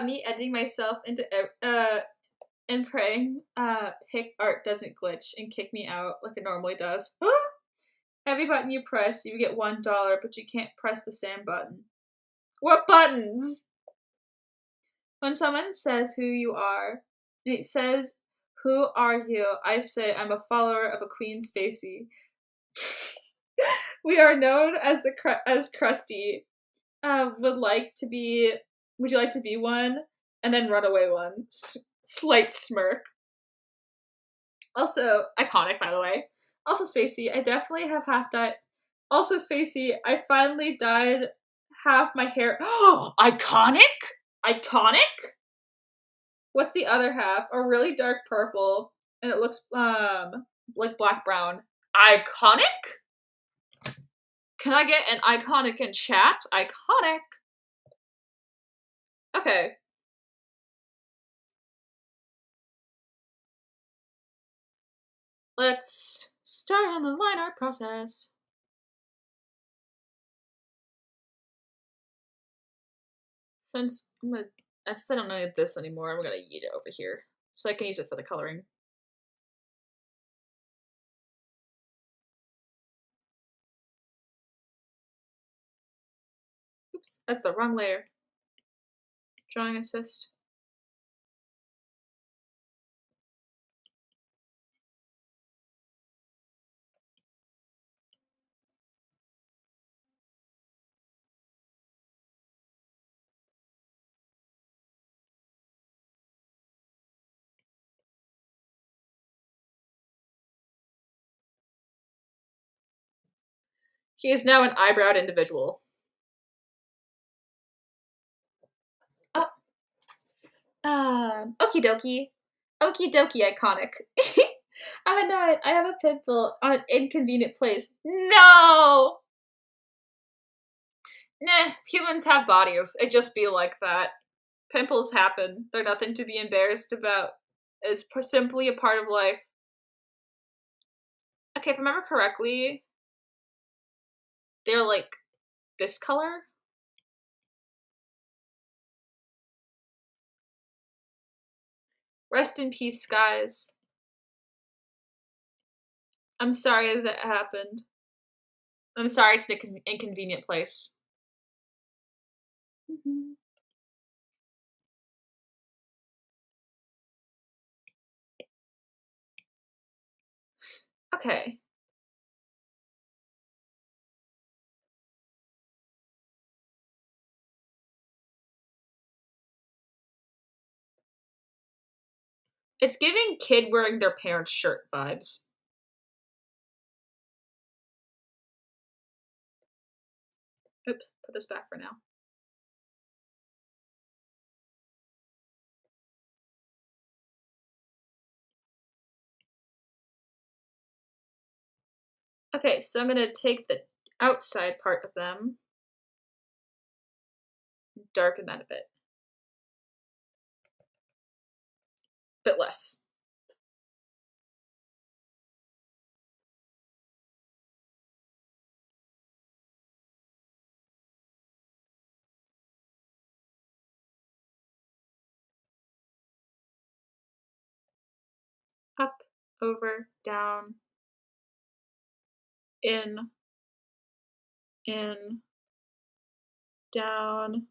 Me editing myself into and praying pick art doesn't glitch and kick me out like it normally does. Every button you press, you get $1, but you can't press the same button. What buttons? When someone says who you are, and it says Who are you? I say I'm a follower of a Queen Spacey. We are known as as Krusty. Would you like to be one? And then runaway one. Slight smirk. Also, iconic, by the way. Also, Spacey, I definitely have half died. Also, Spacey, I finally dyed half my hair. Oh, iconic? Iconic? What's the other half? A really dark purple, and it looks like black brown. Iconic? Can I get an iconic in chat? Iconic. Okay. Let's start on the line art process. Since I don't need this anymore, I'm gonna yeet it over here so I can use it for the coloring. Oops, that's the wrong layer. Drawing assist. He is now an eyebrowed individual. Oh. Okie dokie. Okie dokie iconic. I'm annoyed. I have a pimple on an inconvenient place. No! Nah, humans have bodies. It just be like that. Pimples happen. They're nothing to be embarrassed about. It's simply a part of life. Okay, if I remember correctly, they're like this color. Rest in peace, skies. I'm sorry that happened. I'm sorry it's an inconvenient place. Mm-hmm. Okay. It's giving kid wearing their parents' shirt vibes. Oops, put this back for now. Okay, so I'm gonna take the outside part of them, darken that a bit less. Up, over, down, in, down.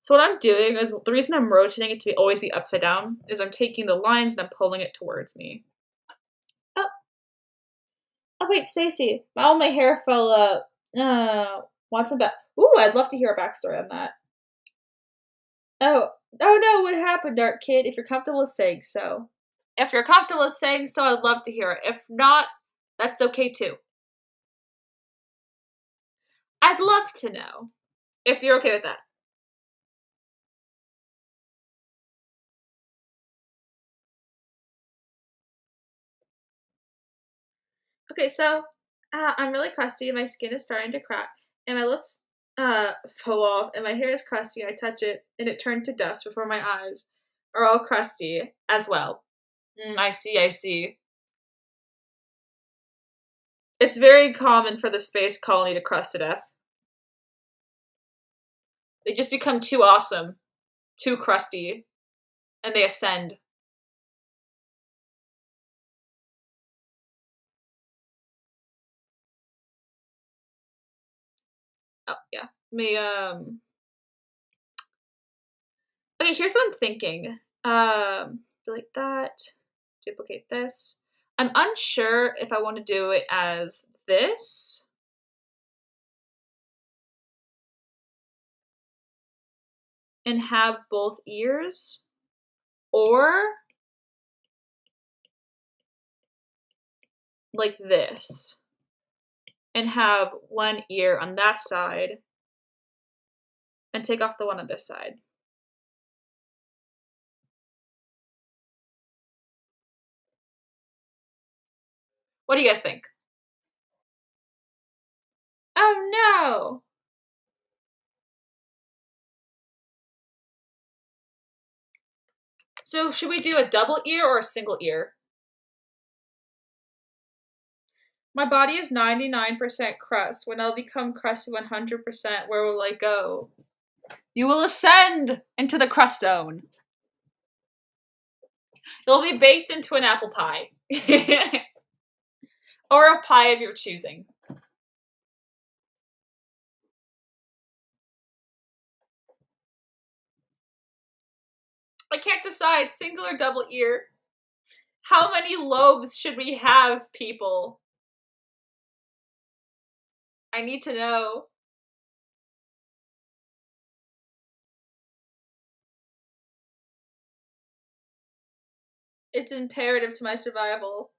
So what I'm doing is, the reason I'm rotating it to always be upside down is I'm taking the lines and I'm pulling it towards me. Oh, oh wait, Spacey. All my hair fell out. Want some back? Ooh, I'd love to hear a backstory on that. Oh, oh no, what happened, Dark Kid? If you're comfortable with saying so. If you're comfortable with saying so, I'd love to hear it. If not, that's okay too. I'd love to know. If you're okay with that. Okay, so I'm really crusty and my skin is starting to crack and my lips fell off and my hair is crusty. I touch it and it turned to dust before my eyes are all crusty as well. I see, I see. It's very common for the space colony to crust to death. They just become too awesome, too crusty, and they ascend. Oh, yeah. Okay, here's what I'm thinking. Delete that. Duplicate this. I'm unsure if I want to do it as this. And have both ears. Or like this. And have one ear on that side. And take off the one on this side. What do you guys think? Oh no! So should we do a double ear or a single ear? My body is 99% crust. When I'll become crusty 100%, where will I go? You will ascend into the crust zone. You'll be baked into an apple pie. Or a pie of your choosing. I can't decide, single or double ear. How many lobes should we have, people? I need to know. It's imperative to my survival.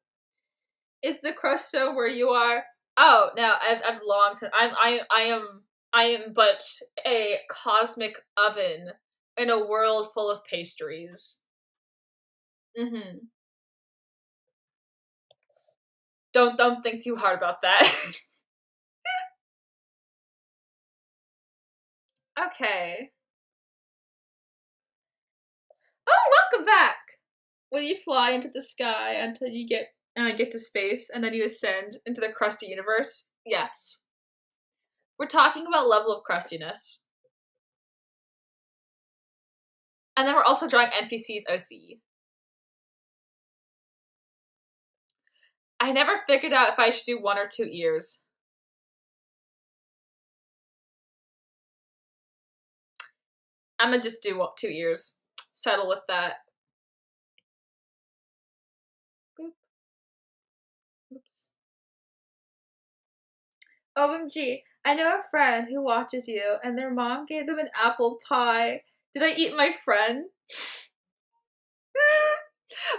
Is the crust so where you are? Oh no, I've long since I am but a cosmic oven in a world full of pastries. Mm-hmm. Don't think too hard about that. Okay. Oh, welcome back. Will you fly into the sky until you get to space, and then you ascend into the crusty universe? Yes. We're talking about level of crustiness. And then we're also drawing NPCs OC. I never figured out if I should do 1 or 2 ears. I'm gonna just do 2 ears. Settle with that. Boop. Oops. OMG, I know a friend who watches you, and their mom gave them an apple pie. Did I eat my friend?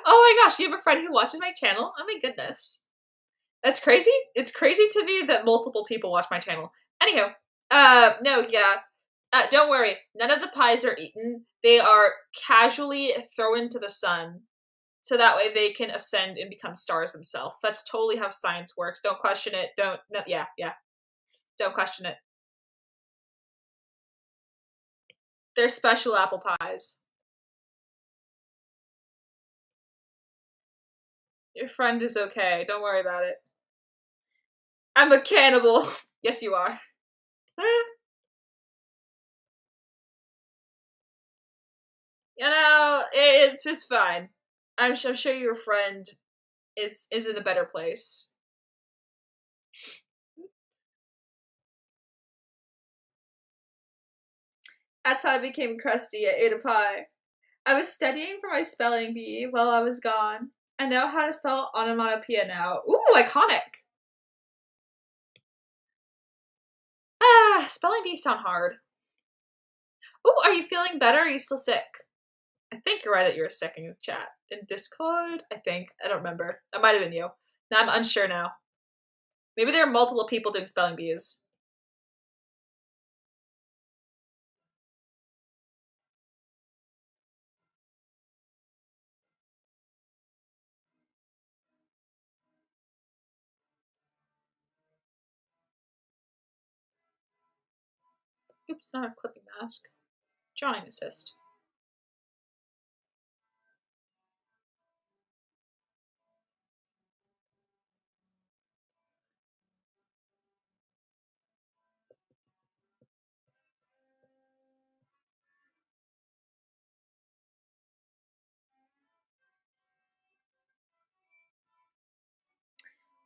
Oh my gosh, you have a friend who watches my channel? Oh my goodness. That's crazy. It's crazy to me that multiple people watch my channel. Anywho, no, yeah. Don't worry. None of the pies are eaten. They are casually thrown into the sun. So that way they can ascend and become stars themselves. That's totally how science works. Don't question it. Yeah. Don't question it. They're special apple pies. Your friend is okay. Don't worry about it. I'm a cannibal. Yes, you are. You know, it's just fine. I'm sure your friend is in a better place. That's how I became crusty. I ate a pie. I was studying for my spelling bee while I was gone. I know how to spell onomatopoeia now. Ooh, iconic! Ah, spelling bees sound hard. Ooh, are you feeling better? Or are you still sick? I think you're right that you're sick in the chat. In Discord? I think. I don't remember. That might have been you. Now I'm unsure now. Maybe there are multiple people doing spelling bees. Oops, not a clipping mask. Drawing assist.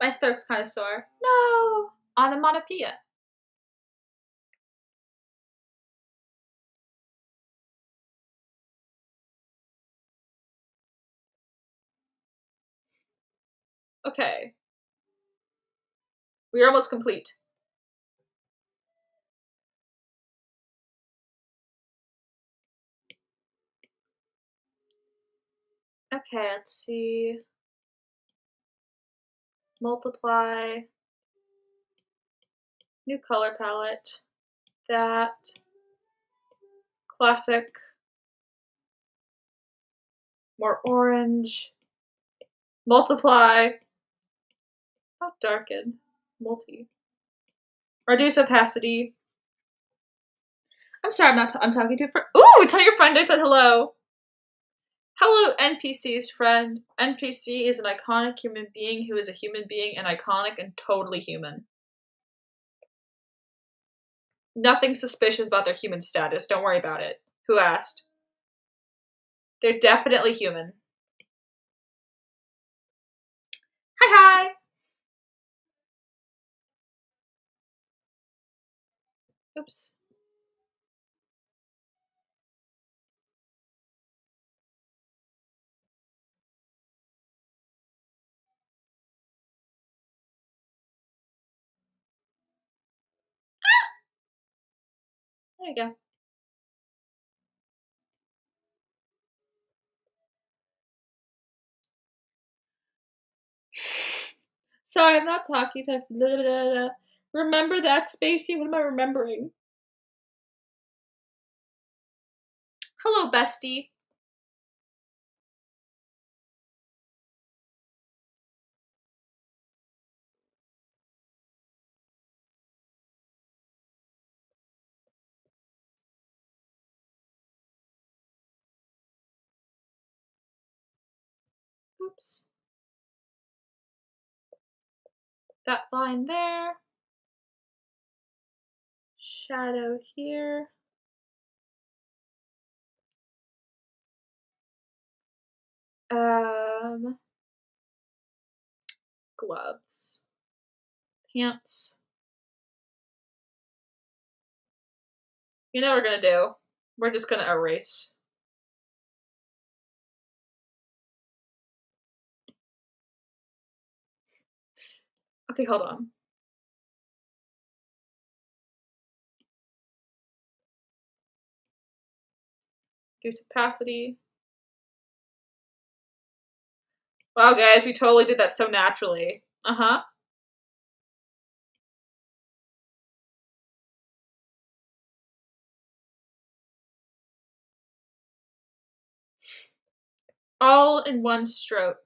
My throat's kind of sore. No! Onomatopoeia. Okay. We're almost complete. Okay, let's see. Multiply. New color palette. That. Classic. More orange. Multiply. Not darken. Multi. Reduce opacity. I'm sorry, I'm talking to a friend. Ooh, tell your friend I said hello. Hello, NPC's friend. NPC is an iconic human being who is a human being and iconic and totally human. Nothing suspicious about their human status. Don't worry about it. Who asked? They're definitely human. Hi, hi. Oops. There you go. Sorry, I'm not talking to. Blah, blah, blah, blah. Remember that, Spacey? What am I remembering? Hello, bestie. Oops. That line there. Shadow here. Gloves. Pants. You know what we're gonna do? We're just gonna erase. Okay, hold on. Reduce opacity. Wow, guys, we totally did that so naturally. Uh-huh. All in one stroke.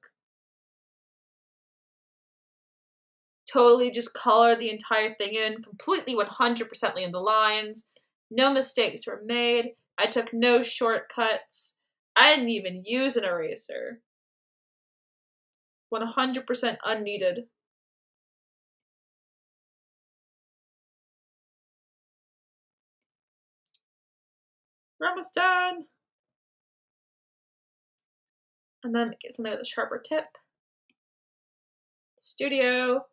Totally just color the entire thing in, completely 100% in the lines. No mistakes were made. I took no shortcuts. I didn't even use an eraser. 100% unneeded. We're almost done. And then get something with a sharper tip. Studio.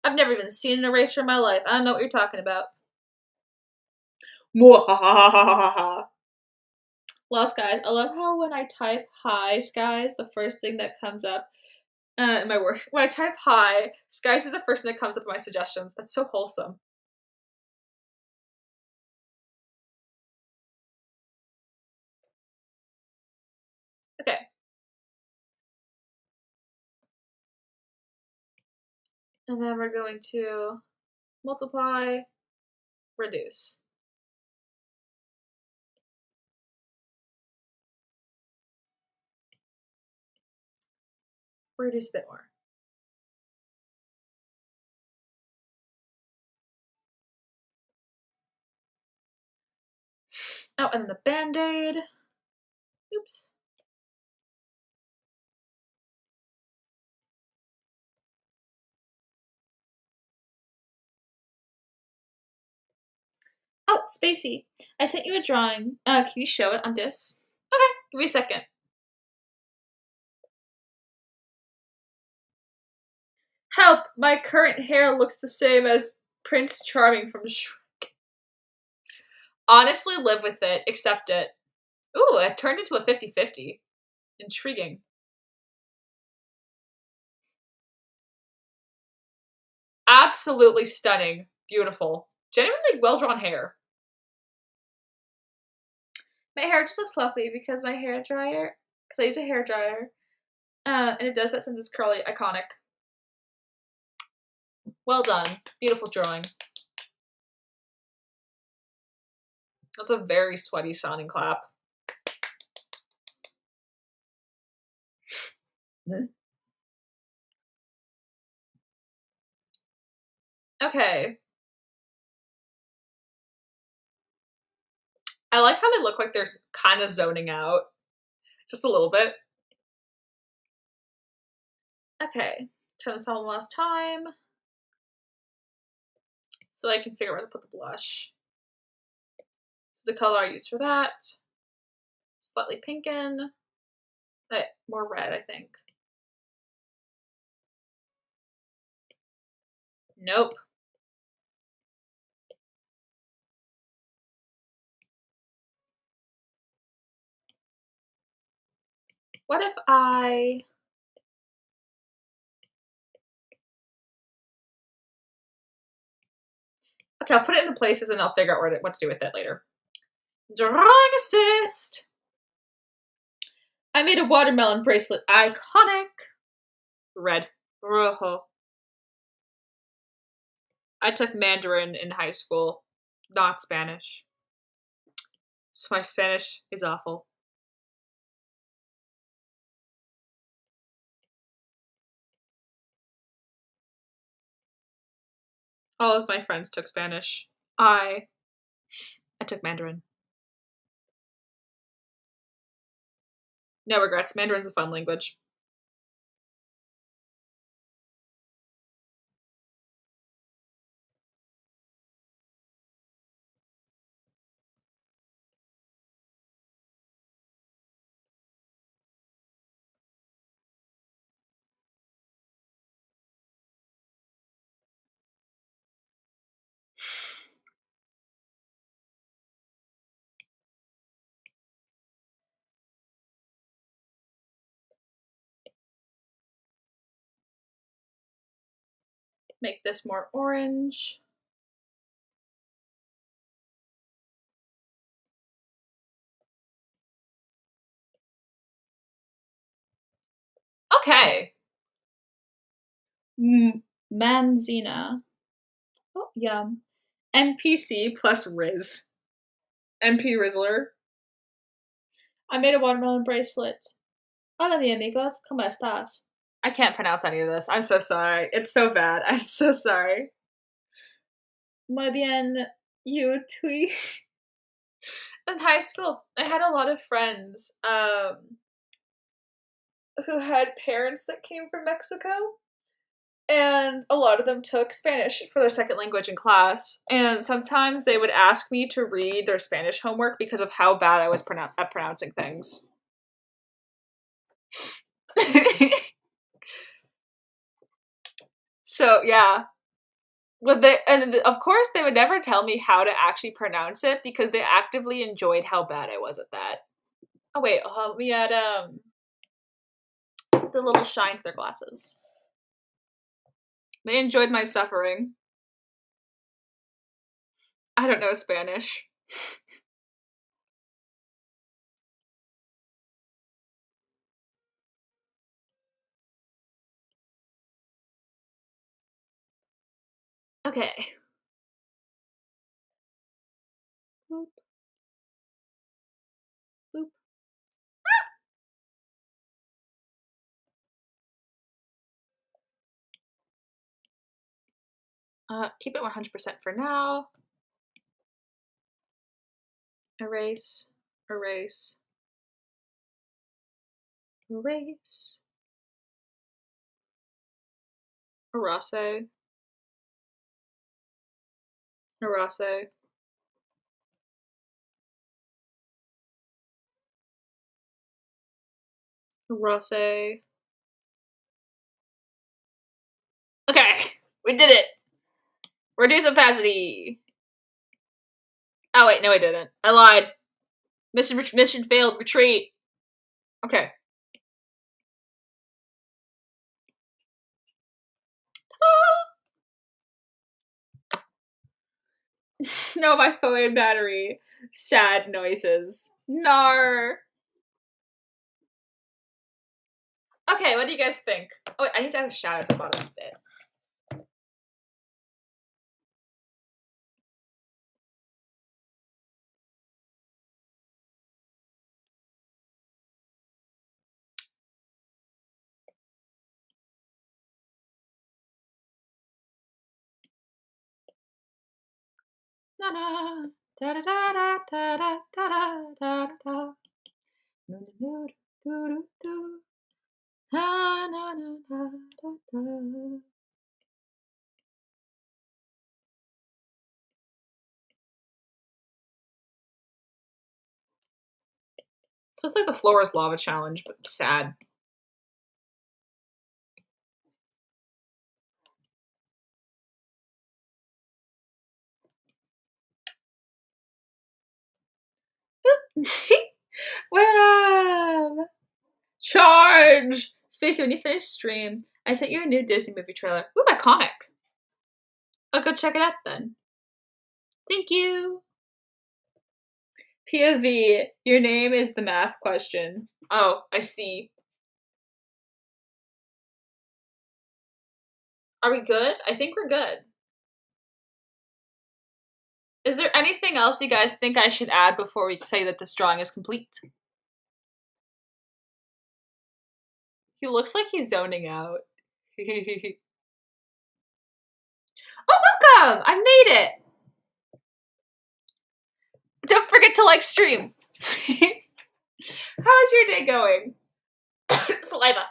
I've never even seen an eraser in my life. I don't know what you're talking about. Mwahahaha. Lost guys. I love how when I type hi skies, the first thing that comes up in my work. When I type hi, skies is the first thing that comes up in my suggestions. That's so wholesome. Okay. And then we're going to multiply, reduce. Reduce a bit more. Oh, and then the band-aid. Oops. Oh, Spacey. I sent you a drawing. Can you show it on Dis? Okay, give me a second. Help! My current hair looks the same as Prince Charming from Shrek. Honestly, live with it. Accept it. Ooh, it turned into a 50-50. Intriguing. Absolutely stunning. Beautiful. Genuinely well-drawn hair. My hair just looks fluffy because my hair dryer, because I use a hair dryer, and it does that since it's curly. Iconic. Well done. Beautiful drawing. That's a very sweaty sounding clap. Okay. I like how they look like they're kind of zoning out. Just a little bit. Okay. Turn this on one last time. So I can figure out where to put the blush. This is the color I use for that. Slightly pinken. But more red, I think. Nope. What if I... Okay, I'll put it in the places and I'll figure out what to do with it later. Drawing assist! I made a watermelon bracelet. Iconic! Red. Rojo. I took Mandarin in high school, not Spanish. So my Spanish is awful. All of my friends took Spanish. I took Mandarin. No regrets. Mandarin's a fun language. Make this more orange. Okay. Manzina. Oh, yum. NPC plus Riz. NP Rizzler. I made a watermelon bracelet. Hola, mi amigos. ¿Cómo estás? I can't pronounce any of this. I'm so sorry. It's so bad. I'm so sorry. Muy bien, you tui. In high school, I had a lot of friends who had parents that came from Mexico. And a lot of them took Spanish for their second language in class. And sometimes they would ask me to read their Spanish homework because of how bad I was at pronouncing things. So, yeah. And of course, they would never tell me how to actually pronounce it because they actively enjoyed how bad I was at that. Oh, wait. We had the little shine to their glasses. They enjoyed my suffering. I don't know Spanish. Okay. Boop. Boop. Keep it 100% for now. Erase. Erase. Erase. Erase. Erase. Erase. Okay, we did it. Reduce opacity. Oh wait, no I didn't. I lied. Mission failed. Retreat. Okay. No, my phone and battery. Sad noises. Nar. Okay, what do you guys think? Oh wait, I need to add a shadow at the bottom of it. Na na da da da da da da da da da. Na na na da da. So it's like the floor is lava challenge, but sad. What up? Charge! Spacey, when you finish stream, I sent you a new Disney movie trailer. Ooh, iconic. I'll go check it out then. Thank you. POV, your name is the math question. Oh, I see. Are we good? I think we're good. Is there anything else you guys think I should add before we say that this drawing is complete? He looks like he's zoning out. Oh, welcome! I made it! Don't forget to like stream. How's your day going? Saliva.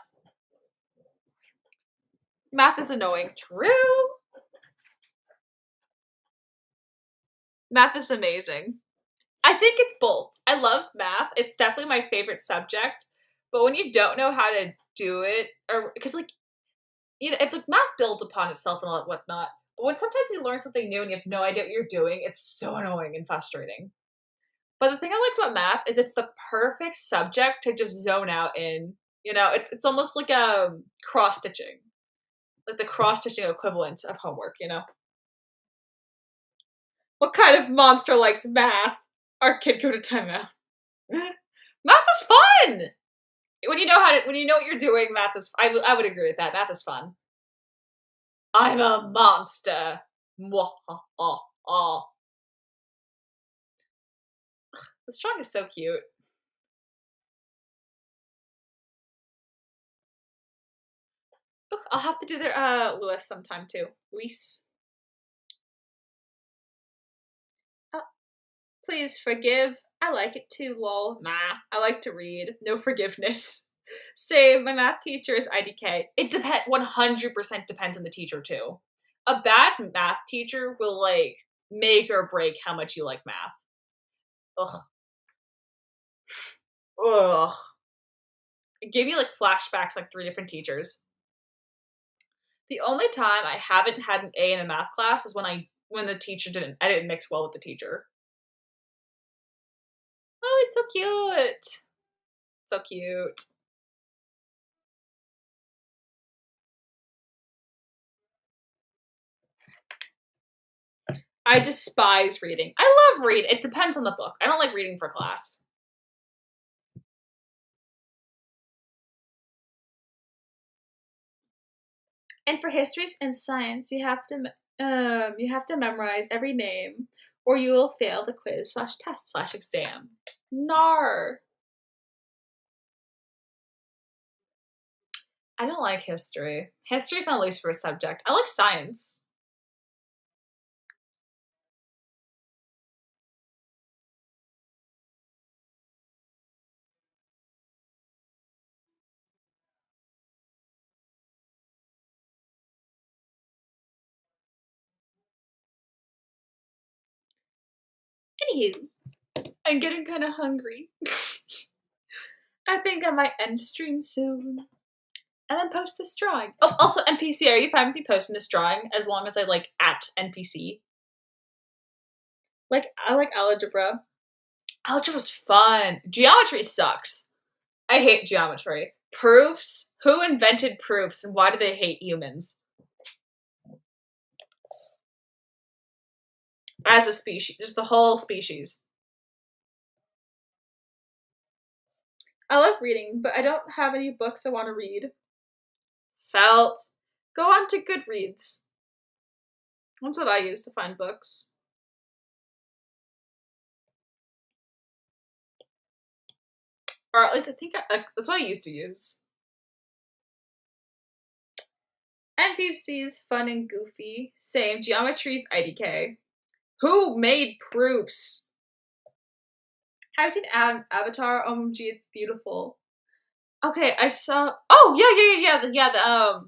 Math is annoying. True. Math is amazing. I think it's both. I love math. It's definitely my favorite subject. But when you don't know how to do it, or because like, you know, if like math builds upon itself and all that whatnot. But when sometimes you learn something new and you have no idea what you're doing, it's so annoying and frustrating. But the thing I liked about math is it's the perfect subject to just zone out in. You know, it's almost like cross stitching, like the cross stitching equivalent of homework. You know, what kind of monster likes math? Our kid go to timeout. Math is fun. When you know when you know what you're doing, math is. I would agree with that. Math is fun. I'm a monster. Mwah-ha-ha. This drawing is so cute. Ooh, I'll have to do their Lewis sometime too. Luis. Oh, please forgive. I like it too, lol. Nah, I like to read. No forgiveness. Same, my math teacher is IDK. It 100% depends on the teacher too. A bad math teacher will like make or break how much you like math. Ugh. Ugh. It gave me like flashbacks, like 3 different teachers. The only time I haven't had an A in a math class is when the teacher I didn't mix well with the teacher. Oh, it's so cute. So cute. I despise reading. I love reading. It depends on the book. I don't like reading for class. And for history and science, you have to memorize every name, or you will fail the quiz/test/exam. Nar. I don't like history. History is my least favorite subject. I like science. Anywho, I'm getting kind of hungry. I think I might end stream soon. And then post this drawing. Oh, also NPC, are you fine with me posting this drawing as long as I like at NPC? Like, I like algebra. Algebra's fun. Geometry sucks. I hate geometry. Proofs? Who invented proofs and why do they hate humans? As a species. Just the whole species. I love reading, but I don't have any books I want to read. Felt. Go on to Goodreads. That's what I use to find books. Or at least I think that's what I used to use. NPC's fun and goofy. Same. Geometry's IDK. Who made proofs? Have you seen Avatar? OMG, it's beautiful. Okay, I saw. Oh yeah.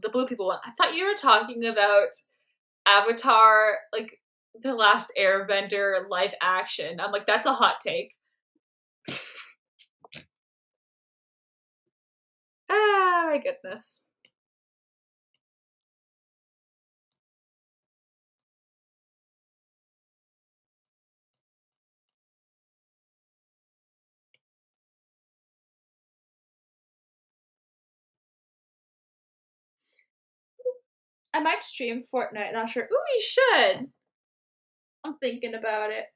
The blue people one. I thought you were talking about Avatar, like the Last Airbender live action. I'm like, that's a hot take. Ah, my goodness. I might stream Fortnite. Not sure. Ooh, you should. I'm thinking about it.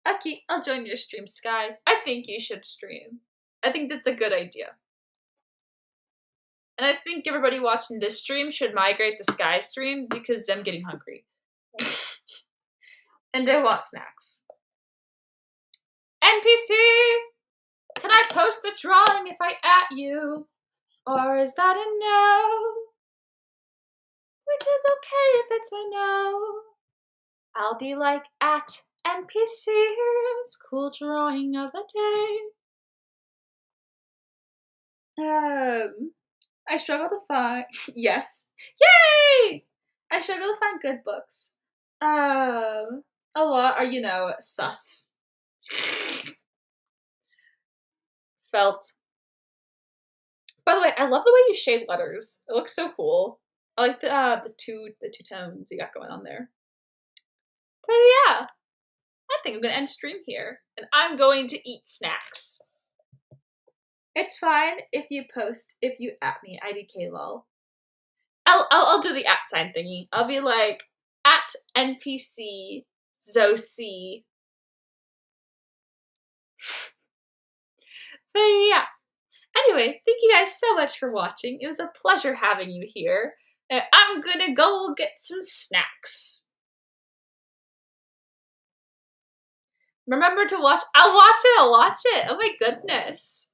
Okay, I'll join your stream, Skies. I think you should stream. I think that's a good idea. And I think everybody watching this stream should migrate to Sky's stream because I'm getting hungry. And I want snacks. NPC! Can I post the drawing if I at you? Or is that a no? Which is okay if it's a no. I'll be like, at NPC's cool drawing of the day. I struggle to find yes. Yay! I struggle to find good books. A lot are, sus. Felt. By the way, I love the way you shade letters. It looks so cool. I like the two tones you got going on there. But yeah, I think I'm gonna end stream here, and I'm going to eat snacks. It's fine if you at me, IDK lol. I'll do the at sign thingy. I'll be like, at NPC Zosie. But yeah. Anyway, thank you guys so much for watching. It was a pleasure having you here. I'm gonna go get some snacks. Remember to watch. I'll watch it. Oh my goodness.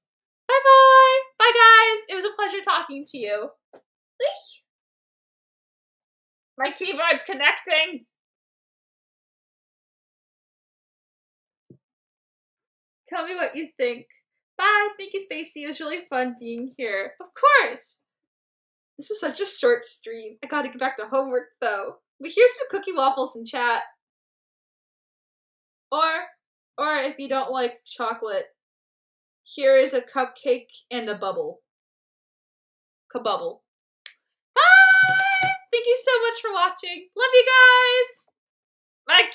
Bye-bye. Bye, guys. It was a pleasure talking to you. My keyboard's connecting. Tell me what you think. Bye. Thank you, Spacey. It was really fun being here. Of course. This is such a short stream. I gotta get back to homework, though. But here's some cookie waffles in chat. Or if you don't like chocolate, here is a cupcake and a bubble. Kabubble. Bye! Thank you so much for watching. Love you guys! Bye.